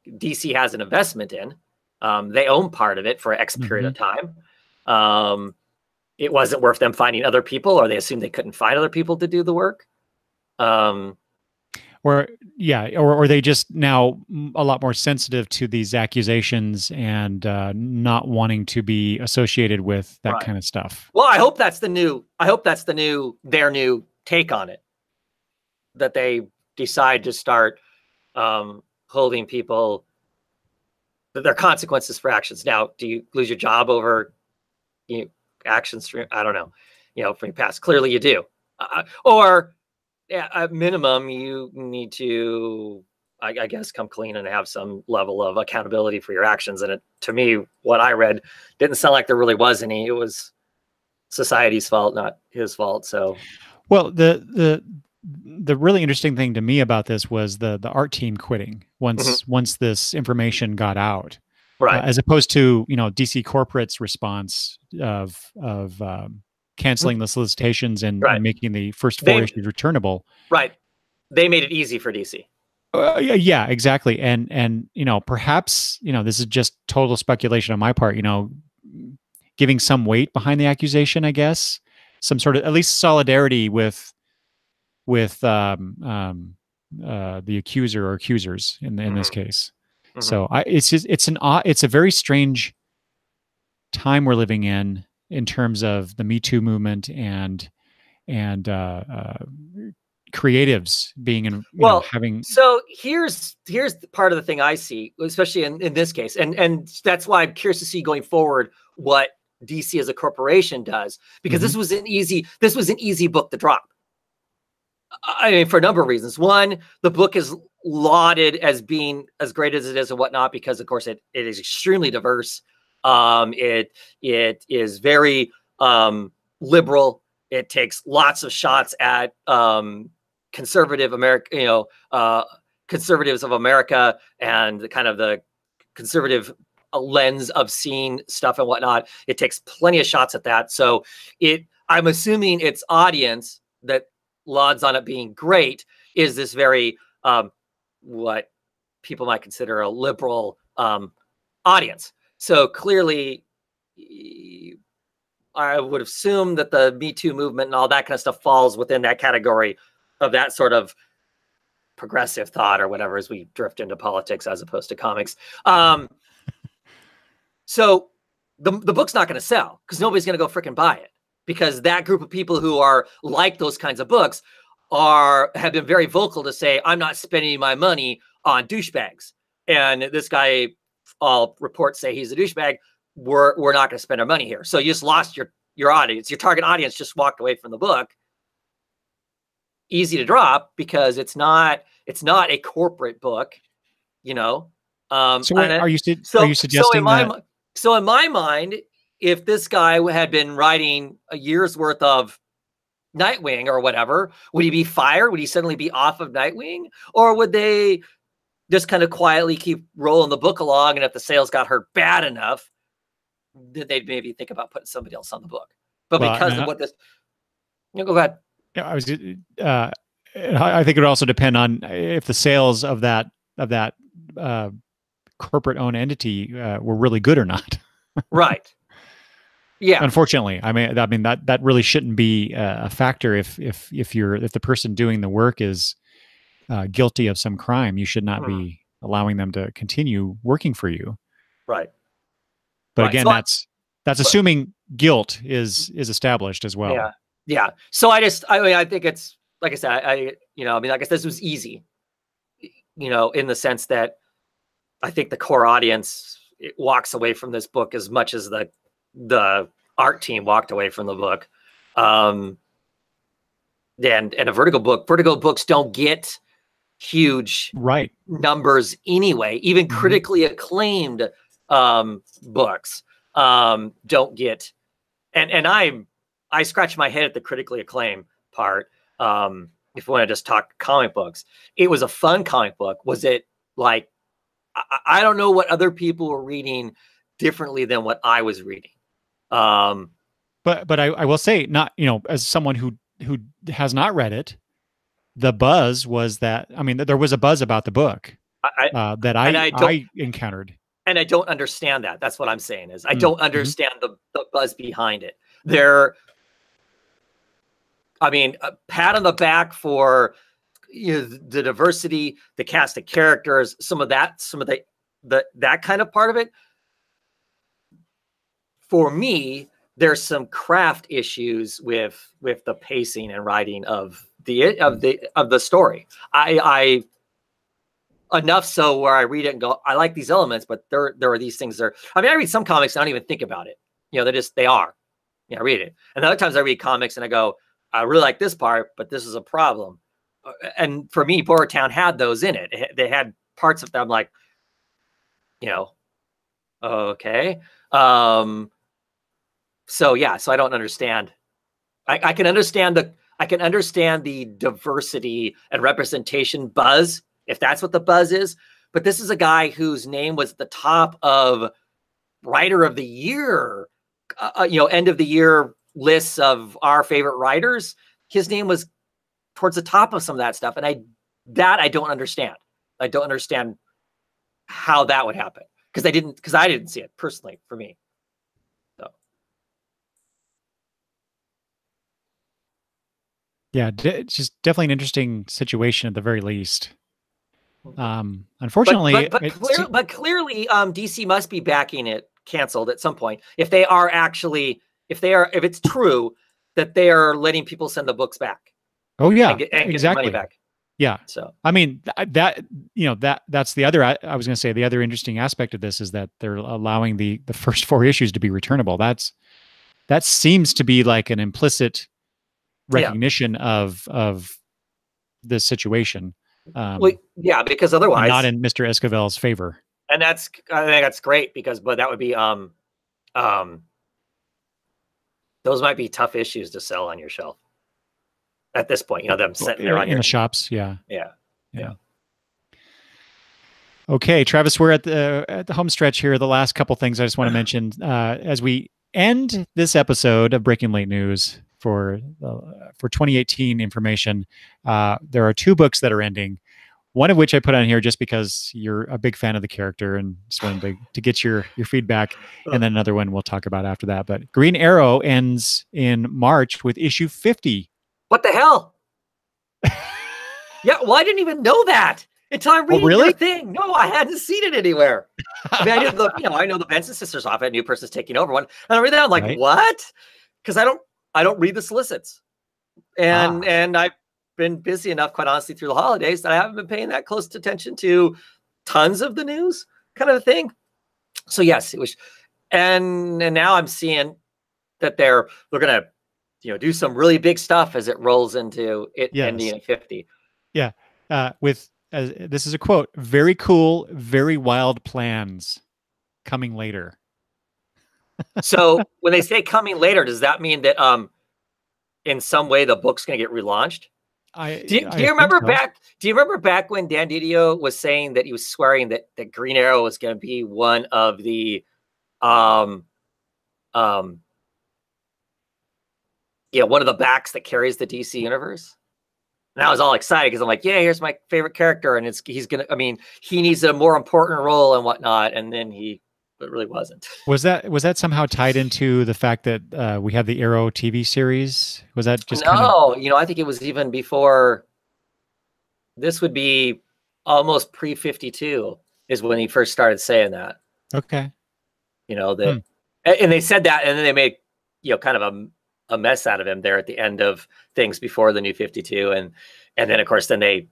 DC has an investment in. They own part of it for X period of time. It wasn't worth them finding other people, or they assumed they couldn't find other people to do the work. or yeah, or they just now a lot more sensitive to these accusations and not wanting to be associated with that Right. kind of stuff. Well, I hope that's the new. I hope that's the new their new take on it. That they decide to start holding people. Their consequences for actions. Now, do you lose your job over actions? I don't know. From your past. Clearly, you do. Or at minimum, you need to, I guess, come clean and have some level of accountability for your actions. And to me, what I read didn't sound like there really was any. It was society's fault, not his fault. So, well, the really interesting thing to me about this was the art team quitting once this information got out, right? As opposed to DC Corporate's response of canceling the solicitations and making the first 4 issues returnable. Right. They made it easy for DC. Yeah, exactly. And perhaps this is just total speculation on my part. Giving some weight behind the accusation, I guess, some sort of at least solidarity with the accuser or accusers in this case. So it's a very strange time we're living in terms of the Me Too movement and creatives being in having. So here's part of the thing I see, especially in this case, and that's why I'm curious to see going forward what DC as a corporation does, because this was an easy book to drop. I mean, for a number of reasons. One, the book is lauded as being as great as it is and whatnot, because of course it is extremely diverse. It is very liberal. It takes lots of shots at conservative America, conservatives of America, and the kind of the conservative lens of seeing stuff and whatnot. It takes plenty of shots at that. So I'm assuming its audience that lauds on it being great is this very what people might consider a liberal audience. So clearly, I would assume that the Me Too movement and all that kind of stuff falls within that category of that sort of progressive thought or whatever, as we drift into politics as opposed to comics. So the book's not going to sell because nobody's going to go freaking buy it, because that group of people who are like those kinds of books have been very vocal to say, I'm not spending my money on douchebags. And this guy, all reports say he's a douchebag. We're not going to spend our money here. So you just lost your audience. Your target audience just walked away from the book. Easy to drop because it's not a corporate book, So are you suggesting that? So in my mind, if this guy had been writing a year's worth of Nightwing or whatever, would he be fired? Would he suddenly be off of Nightwing? Or would they just kind of quietly keep rolling the book along? And if the sales got hurt bad enough, then they'd maybe think about putting somebody else on the book. But because of what this, go ahead. Yeah, I think it would also depend on if the sales of that corporate-owned entity were really good or not. Right. Yeah. Unfortunately, I mean that really shouldn't be a factor. If the person doing the work is guilty of some crime, you should not be allowing them to continue working for you. Right. But again, that's assuming guilt is established as well. Yeah. Yeah. So I think it's, like I said, I guess this was easy, in the sense that I think the core audience walks away from this book as much as the art team walked away from the book. And a Vertigo books don't get huge numbers anyway. Even critically acclaimed books don't get, and I scratch my head at the critically acclaimed part. If we want to just talk comic books, it was a fun comic book. Was it like, I don't know what other people were reading differently than what I was reading. But I will say, not, as someone who has not read it, the buzz was that, there was a buzz about the book that I encountered. And I don't understand that. That's what I'm saying is I don't understand the buzz behind it. A pat on the back for the diversity, the cast of characters, some of that kind of part of it. For me, there's some craft issues with the pacing and writing of the story. I enough so where I read it and go, I like these elements, but there are these things there. I mean, I read some comics and I don't even think about it. They are. I read it. And other times I read comics and I go, I really like this part, but this is a problem. And for me, Boartown had those in it. They had parts of them like, okay. So yeah, so I don't understand. I can understand the diversity and representation buzz, if that's what the buzz is. But this is a guy whose name was at the top of writer of the year, end of the year lists of our favorite writers. His name was towards the top of some of that stuff. And I don't understand. I don't understand how that would happen because I didn't see it personally for me. So. Yeah, it's just definitely an interesting situation at the very least. Unfortunately, but clearly, DC must be backing it canceled at some point. If it's true that they are letting people send the books back. Oh yeah, and get exactly. Money back. Yeah. So I mean that's the other. I was going to say the other interesting aspect of this is that they're allowing the first 4 issues to be returnable. That seems to be like an implicit recognition of this situation. Because otherwise, not in Mr. Esquivel's favor. And I think that's great but that would be those might be tough issues to sell on your shelf at this point. Them sitting there in the shops. Yeah. Yeah. Okay, Travis, we're at the home stretch here. The last couple things I just want to mention as we end this episode of Breaking Late News for 2018 information. There are 2 books that are ending. One of which I put on here just because you're a big fan of the character and just wanted to get your feedback. And then another one we'll talk about after that. But Green Arrow ends in March with issue 50. What the hell? Yeah, well, I didn't even know that until I'm reading your thing. No, I hadn't seen it anywhere. I mean, I know the Benson sisters off. A new person's taking over one. And I read that, I'm like, what? Because I don't read the solicits. And I've been busy enough, quite honestly, through the holidays that I haven't been paying that close attention to tons of the news kind of a thing. So yes, it was, and now I'm seeing that they're gonna, do some really big stuff as it rolls into it ending at 50. Yeah, this is a quote: "Very cool, very wild plans coming later." So when they say coming later, does that mean that in some way the book's gonna get relaunched? Do you remember back when Dan Didio was saying that he was swearing that Green Arrow was going to be one of the one of the backs that carries the DC universe? And I was all excited because I'm like, yeah, here's my favorite character, and he needs a more important role and whatnot, and then it really wasn't. Was that somehow tied into the fact that we have the Arrow TV series? Was that just I think it was even before. This would be almost pre-52 is when he first started saying that. Okay. And they said that, and then they made kind of a mess out of him there at the end of things before the New 52, and then of course they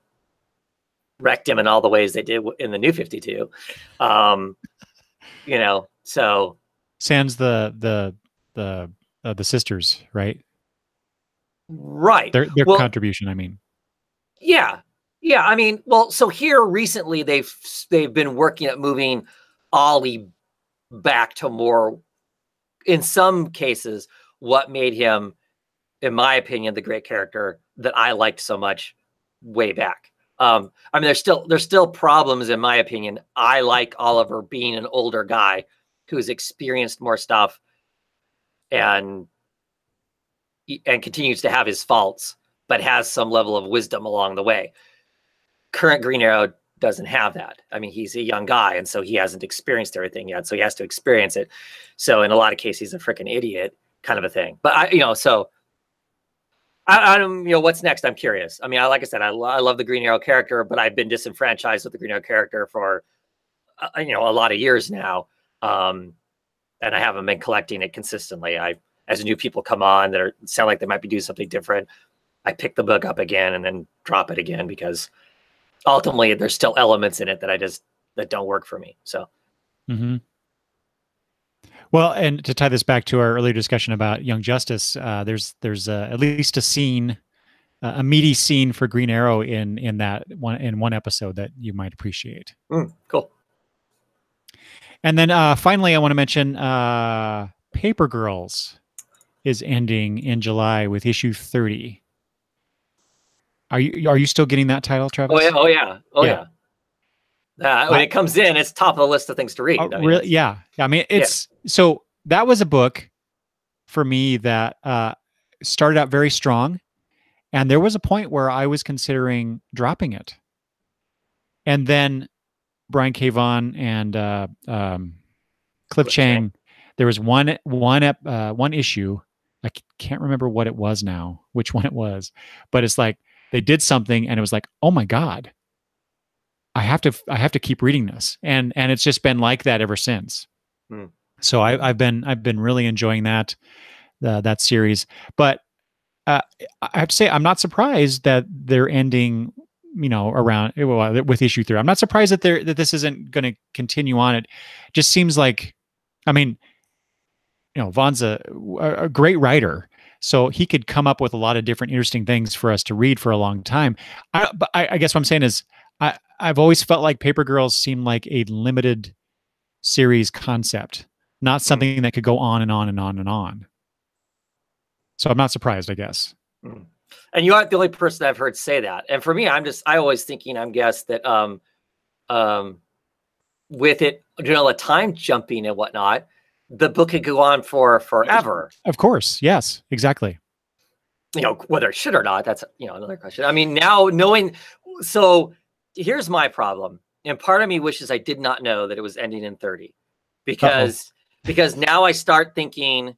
wrecked him in all the ways they did in the New 52. So sans the sisters, right? Right. Their contribution, I mean. Yeah. Yeah. I mean, well, so here recently they've been working at moving Ollie back to more, in some cases, what made him, in my opinion, the great character that I liked so much way back. I mean, there's still problems, in my opinion. I like Oliver being an older guy who's experienced more stuff and continues to have his faults, but has some level of wisdom along the way. Current Green Arrow doesn't have that. I mean, he's a young guy, and so he hasn't experienced everything yet. So he has to experience it. So in a lot of cases, he's a freaking idiot kind of a thing. But I'm, what's next? I'm curious. I mean, like I said, I love the Green Arrow character, but I've been disenfranchised with the Green Arrow character for, a lot of years now. And I haven't been collecting it consistently. As new people come on that sound like they might be doing something different, I pick the book up again and then drop it again, because ultimately there's still elements in it that don't work for me. So. Mm-hmm. Well, and to tie this back to our earlier discussion about Young Justice, there's at least a scene, a meaty scene for Green Arrow in one episode that you might appreciate. Cool. And then finally, I want to mention Paper Girls is ending in July with issue 30. Are you still getting that title, Travis? Oh yeah. When it comes in, it's top of the list of things to read. I mean, really? Yeah. I mean, so that was a book for me that started out very strong, and there was a point where I was considering dropping it. And then Brian K. Vaughan and Cliff Chiang, there was one issue. I can't remember what it was now, which one it was, but it's like they did something, and it was like, oh my God, I have to keep reading this, and it's just been like that ever since. So I've been really enjoying that series, but I have to say I'm not surprised that they're ending, around with issue 3. I'm not surprised that this isn't going to continue on. It just seems like, I mean, Vaughn's a great writer, so he could come up with a lot of different interesting things for us to read for a long time. But I guess what I'm saying is, I've always felt like Paper Girls seemed like a limited series concept, not something that could go on and on and on and on. So I'm not surprised, I guess. And you aren't the only person I've heard say that. And for me, I always thinking, that with it, the time jumping and whatnot, the book could go on for forever. Of course. Yes, exactly. Whether it should or not, that's, another question. I mean, now knowing, so here's my problem. And part of me wishes I did not know that it was ending in 30, because now I start thinking,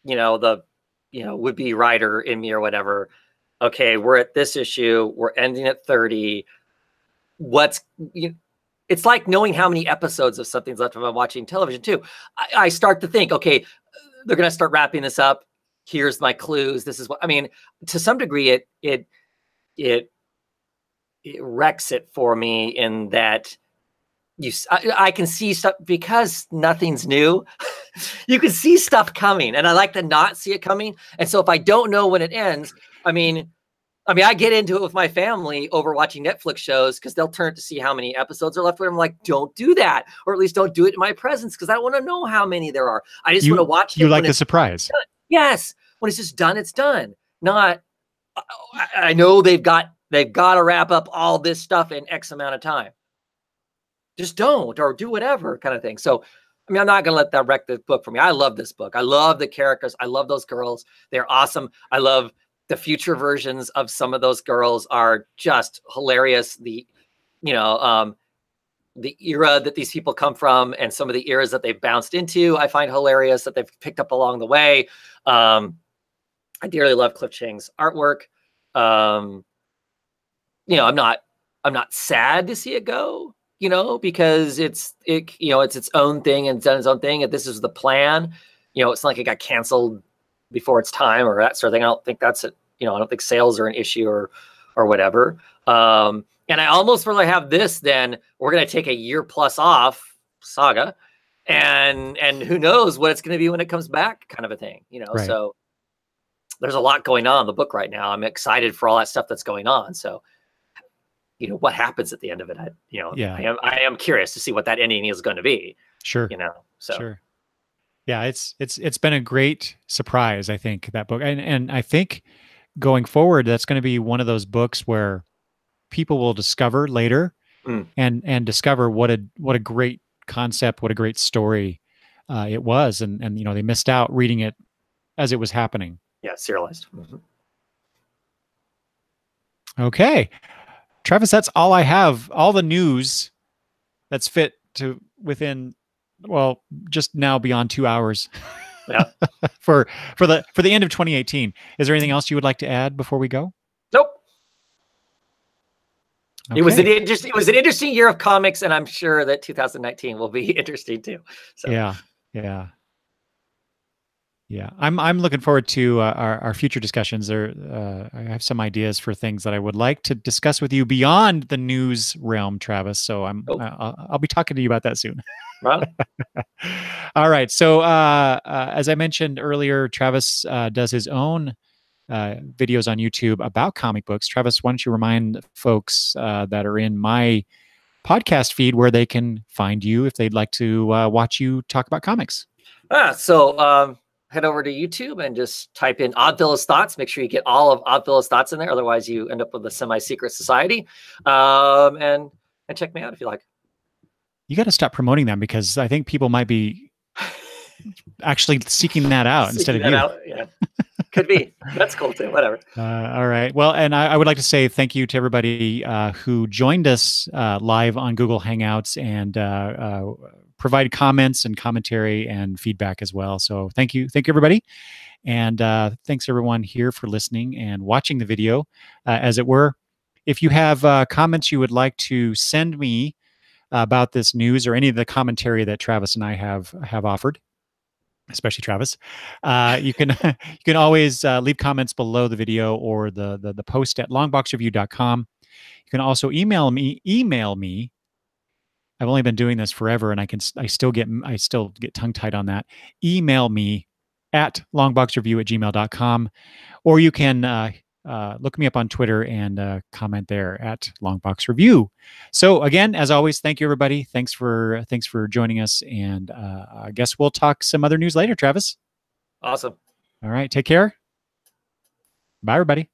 the would-be writer in me or whatever. Okay, we're at this issue. We're ending at 30. It's like knowing how many episodes of something's left if I'm watching television too. I start to think, okay, they're going to start wrapping this up. Here's my clues. This is what, I mean, to some degree, it wrecks it for me in that I can see stuff, because nothing's new. You can see stuff coming, and I like to not see it coming. And so if I don't know when it ends, I mean, I get into it with my family over watching Netflix shows, because they'll turn to see how many episodes are left. I'm like, don't do that, or at least don't do it in my presence, because I want to know how many there are. I just want to watch it. You like the surprise? Yes, when it's just done, it's done. Not, I know they've got to wrap up all this stuff in X amount of time. Just don't, or do whatever kind of thing. So, I mean, I'm not going to let that wreck the book for me. I love this book. I love the characters. I love those girls. They're awesome. I love the future versions of some of those girls are just hilarious. The era that these people come from, and some of the eras that they've bounced into, I find hilarious, that they've picked up along the way. I dearly love Cliff Chiang's artwork. I'm not sad to see it go, because it's its own thing and it's done its own thing. And this is the plan. It's not like it got canceled before its time or that sort of thing. I don't think that's it. I don't think sales are an issue or whatever. And I almost really have this, then we're going to take a year plus off Saga, and who knows what it's going to be when it comes back, kind of a thing, Right. So there's a lot going on in the book right now. I'm excited for all that stuff that's going on. So, what happens at the end of it? I am curious to see what that ending is going to be. Sure. Sure. Yeah, it's been a great surprise, I think, that book. And I think going forward, that's going to be one of those books where people will discover later and discover what a great concept, what a great story it was. And they missed out reading it as it was happening. Yeah, serialized. Mm-hmm. Okay. Travis, that's all I have. All the news that's fit to within, well, just now beyond 2 hours. Yeah. for the end of 2018. Is there anything else you would like to add before we go? Nope. Okay. It was an interesting year of comics, and I'm sure that 2019 will be interesting too. So Yeah. I'm looking forward to our future discussions. I have some ideas for things that I would like to discuss with you beyond the news realm, Travis. So I'll be talking to you about that soon. Right. All right. So as I mentioned earlier, Travis does his own videos on YouTube about comic books. Travis, why don't you remind folks that are in my podcast feed where they can find you if they'd like to watch you talk about comics? So head over to YouTube and just type in Oddfellows Thoughts. Make sure you get all of Oddfellows Thoughts in there. Otherwise, you end up with a semi-secret society. And check me out if you like. You got to stop promoting them because I think people might be actually seeking that out instead of you. Yeah. Could be. That's cool too. Whatever. All right. Well, and I would like to say thank you to everybody who joined us live on Google Hangouts and provided comments and commentary and feedback as well. So thank you, everybody, and thanks everyone here for listening and watching the video, as it were. If you have comments you would like to send me about this news or any of the commentary that Travis and I have offered, especially Travis, you can always leave comments below the video or the post at longboxreview.com. You can also email me. I've only been doing this forever, and I still get tongue-tied on that. Email me at longboxreview@gmail.com, or you can look me up on Twitter and comment there at longboxreview. So again, as always, thank you everybody. Thanks for joining us, and I guess we'll talk some other news later, Travis. Awesome. All right, take care. Bye, everybody.